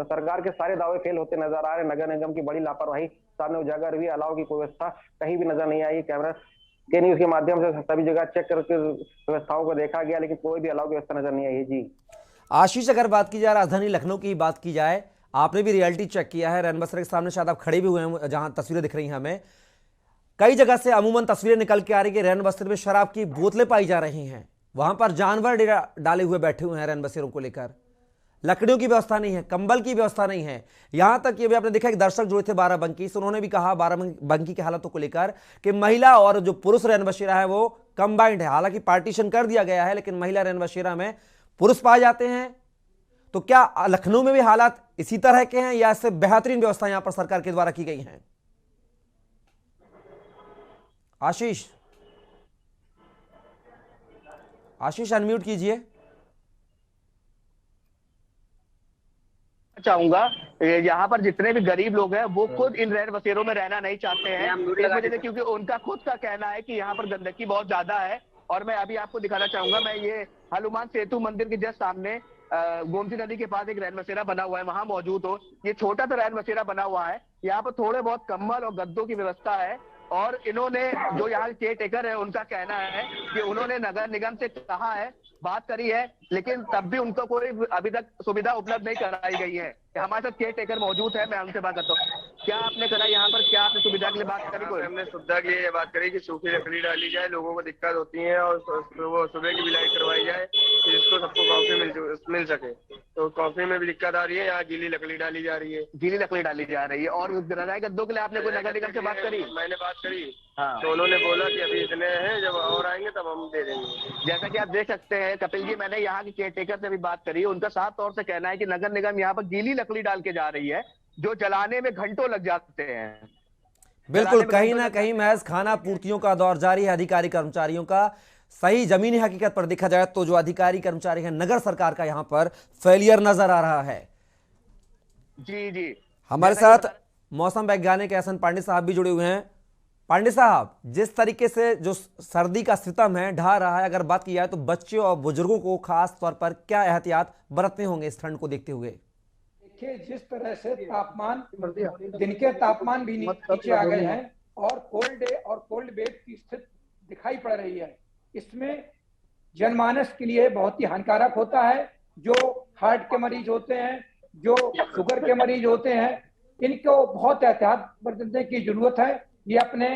सरकार के सारे दावे फेल होते नजर आ रहे हैं, नगर निगम की बड़ी लापरवाही सामने उजागर हुई, अलाव की कोई व्यवस्था कहीं भी नजर नहीं आई। कैमरा के न्यूज के माध्यम से सभी जगह चेक करके व्यवस्थाओं को देखा गया, लेकिन कोई भी अलाव की व्यवस्था नजर नहीं आई है। जी आशीष, अगर बात की जाए राजधानी लखनऊ की बात की जाए, आपने भी रियलिटी चेक किया है, रैन बसेरे के सामने शायद आप खड़े भी हुए हैं जहां तस्वीरें दिख रही हैं हमें। कई जगह से अमूमन तस्वीरें निकल के आ रही है, रैन बसेरे में शराब की बोतलें पाई जा रही हैं, वहां पर जानवर डाले हुए बैठे हुए हैं रैन बसेरों को लेकर। लकड़ियों की व्यवस्था नहीं है, कंबल की व्यवस्था नहीं है। यहां तक ये भी आपने देखा एक दर्शक जुड़े थे बाराबंकी से, उन्होंने भी कहा बाराबंकी की हालतों को लेकर कि महिला और जो पुरुष रैन बसेरा है वो कंबाइंड है। हालांकि पार्टीशन कर दिया गया है, लेकिन महिला रैन बसेरा में पुरुष पाए जाते हैं। तो क्या लखनऊ में भी हालात इसी तरह के हैं या इससे बेहतरीन व्यवस्था यहां पर सरकार के द्वारा की गई है? आशीष अनम्यूट कीजिए। चाहूंगा यहाँ पर जितने भी गरीब लोग हैं वो खुद इन रैन बसेरों में रहना नहीं चाहते हैं इस वजह से, क्योंकि उनका खुद का कहना है कि यहाँ पर गंदगी बहुत ज्यादा है। और मैं अभी आपको दिखाना चाहूंगा, मैं ये हनुमान सेतु मंदिर के जस्ट सामने गोमती नदी के पास एक रैन बसेरा बना हुआ है, वहां मौजूद हो। ये छोटा सा रैन बसेरा बना हुआ है, यहाँ पर थोड़े बहुत कंबल और गद्दों की व्यवस्था है। और इन्होंने, जो यहाँ के केयर टेकर है, उनका कहना है कि उन्होंने नगर निगम से कहा है, बात करी है, लेकिन तब भी उनको कोई अभी तक सुविधा उपलब्ध नहीं कराई गई है। हमारे साथ केयर टेकर मौजूद है, मैं उनसे बात करता हूँ। क्या आपने करा यहाँ पर, क्या आपने सुविधा के लिए बात करी? कोई हमने सुविधा के लिए ये बात करी कि सूखी लकड़ी डाली जाए, लोगों को दिक्कत होती है, और वो सुबह की बिलाई करवाई जाए जिसको सबको कॉफी मिल सके। तो कॉफी में भी दिक्कत आ रही है, यहाँ गीली लकड़ी डाली जा रही है। गीली लकड़ी डाली जा रही है। और रजाई गद्दों के लिए आपने कोई नगर निगम से बात करी? मैंने बात करी, हाँ। तो उन्होंने बोला कि अभी इतने हैं, जब और आएंगे तब हम दे देंगे। जैसा कि आप देख सकते हैं कपिल जी, मैंने यहाँ के केयर टेकर से भी बात करी, उनका साफ तौर से कहना है कि नगर निगम यहाँ पर गीली लकड़ी डाल के जा रही है, जो जलाने में घंटों लग जाते हैं। बिल्कुल, कहीं ना कहीं महज खाना पूर्तियों का दौर जारी है अधिकारी कर्मचारियों का। सही जमीनी हकीकत पर देखा जाए तो जो अधिकारी कर्मचारी हैं नगर सरकार का यहाँ पर फेलियर नजर आ रहा है। जी जी, हमारे साथ मौसम वैज्ञानिक एहसन पांडे साहब भी जुड़े हुए हैं। पांडे साहब, जिस तरीके से जो सर्दी का सितम है ढा रहा है, अगर बात की जाए तो बच्चों और बुजुर्गों को खास तौर पर क्या एहतियात बरतने होंगे इस ठंड को देखते हुए? देखिए, जिस तरह से तापमान, दिन के तापमान भी नीचे आ गए हैं और कोल्ड डे और कोल्ड वेव की स्थिति दिखाई पड़ रही है, इसमें जनमानस के लिए बहुत ही हानिकारक होता है। जो हार्ट के मरीज होते हैं, जो शुगर के मरीज होते हैं, इनको बहुत एहतियात बरतने की जरूरत है। ये अपने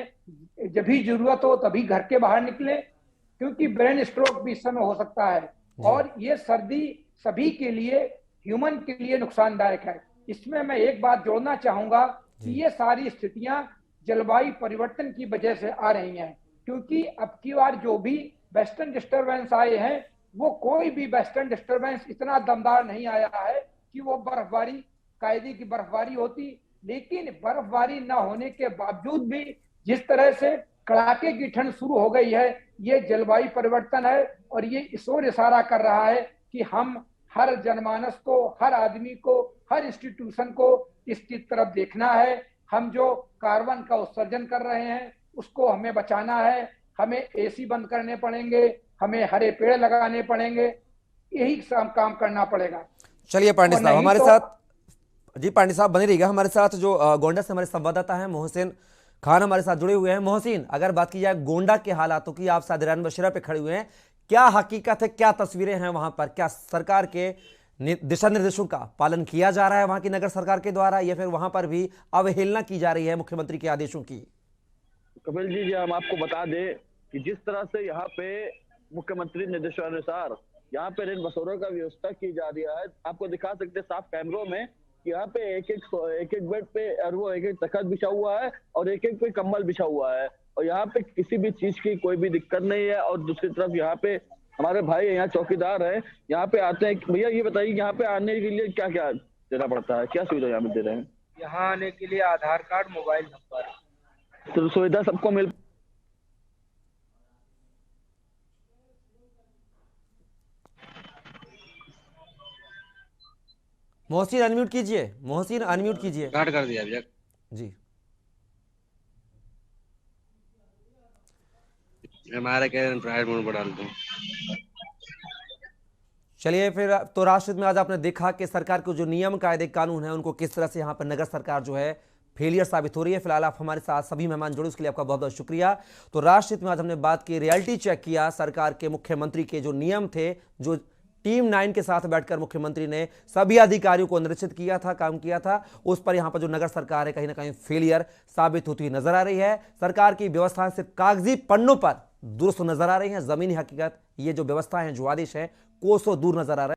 जब भी जरूरत हो तभी घर के बाहर निकले, क्योंकि ब्रेन स्ट्रोक भी इस समय हो सकता है। और ये सर्दी सभी के लिए, ह्यूमन के लिए नुकसानदायक है। इसमें मैं एक बात जोड़ना चाहूंगा कि ये सारी स्थितियां जलवायु परिवर्तन की वजह से आ रही हैं, क्योंकि अब की बार जो भी वेस्टर्न डिस्टरबेंस आए हैं, वो कोई भी वेस्टर्न डिस्टरबेंस इतना दमदार नहीं आया है कि वो बर्फबारी, कायदे की बर्फबारी होती। लेकिन बर्फबारी न होने के बावजूद भी जिस तरह से कड़ाके की ठंड शुरू हो गई है, ये जलवायु परिवर्तन है। और ये इस ओर इशारा कर रहा है कि हम हर जनमानस को, हर आदमी को, हर इंस्टीट्यूशन को इसकी तरफ देखना है। हम जो कार्बन का उत्सर्जन कर रहे हैं उसको हमें बचाना है। हमें एसी बंद करने पड़ेंगे, हमें हरे पेड़ लगाने पड़ेंगे, यही काम करना पड़ेगा। चलिए पांडे साहब हमारे साथ, जी पांडे साहब बने रहिएगा हमारे साथ। जो गोंडा से हमारे संवाददाता हैं मोहसिन खान हमारे साथ जुड़े हुए हैं। मोहसिन, अगर बात की जाए गोंडा के हालातों की, आप साथ रैन बसेरा पे खड़े हुए हैं, क्या हकीकत है, क्या तस्वीरें हैं वहां पर? क्या सरकार के दिशा निर्देशों का पालन किया जा रहा है वहां की नगर सरकार के द्वारा, या फिर वहां पर भी अवहेलना की जा रही है मुख्यमंत्री के आदेशों की? कपिल जी, हम आपको बता दें कि जिस तरह से यहाँ पे मुख्यमंत्री निर्देशानुसार यहाँ पे रैन बसेरों का व्यवस्था की जा रही है, आपको दिखा सकते हैं साफ कैमरों में, यहाँ पे एक एक बेड पे और वो एक तखत बिछा हुआ है और एक पे कंबल बिछा हुआ है, और यहाँ पे किसी भी चीज की कोई भी दिक्कत नहीं है। और दूसरी तरफ यहाँ पे हमारे भाई यहाँ चौकीदार है, यहाँ पे आते हैं। भैया ये बताइए, यहाँ पे आने के लिए क्या क्या देना पड़ता है, क्या सुविधा यहाँ पे दे रहे हैं? यहाँ आने के लिए आधार कार्ड, मोबाइल नंबर, तो सुविधा सबको मिल। मोहसिन अनम्यूट कीजिए, मोहसिन अनम्यूट कीजिए। काट कर दिया भैया जी। हमारे कह प्राइवेट मोड पर डाल दूं। चलिए फिर, तो राष्ट्रहित में आज आपने देखा कि सरकार के जो नियम कायदे कानून है उनको किस तरह से यहाँ पर नगर सरकार जो है फेलियर साबित हो रही है। फिलहाल आप हमारे साथ सभी मेहमान जुड़े, उसके लिए आपका बहुत बहुत शुक्रिया। तो राष्ट्रहित में आज हमने बात की, रियलिटी चेक किया सरकार के मुख्यमंत्री के जो नियम थे, जो टीम 9 के साथ बैठकर मुख्यमंत्री ने सभी अधिकारियों को निरीक्षित किया था, काम किया था, उस पर यहाँ पर जो नगर सरकार है कहीं ना कहीं फेलियर साबित होती हुई नजर आ रही है। सरकार की व्यवस्थाएं सिर्फ कागजी पन्नों पर दुरुस्त नजर आ रही हैं, जमीनी हकीकत ये जो व्यवस्था है, जो आदेश है, कोसों दूर नजर आ रहा है।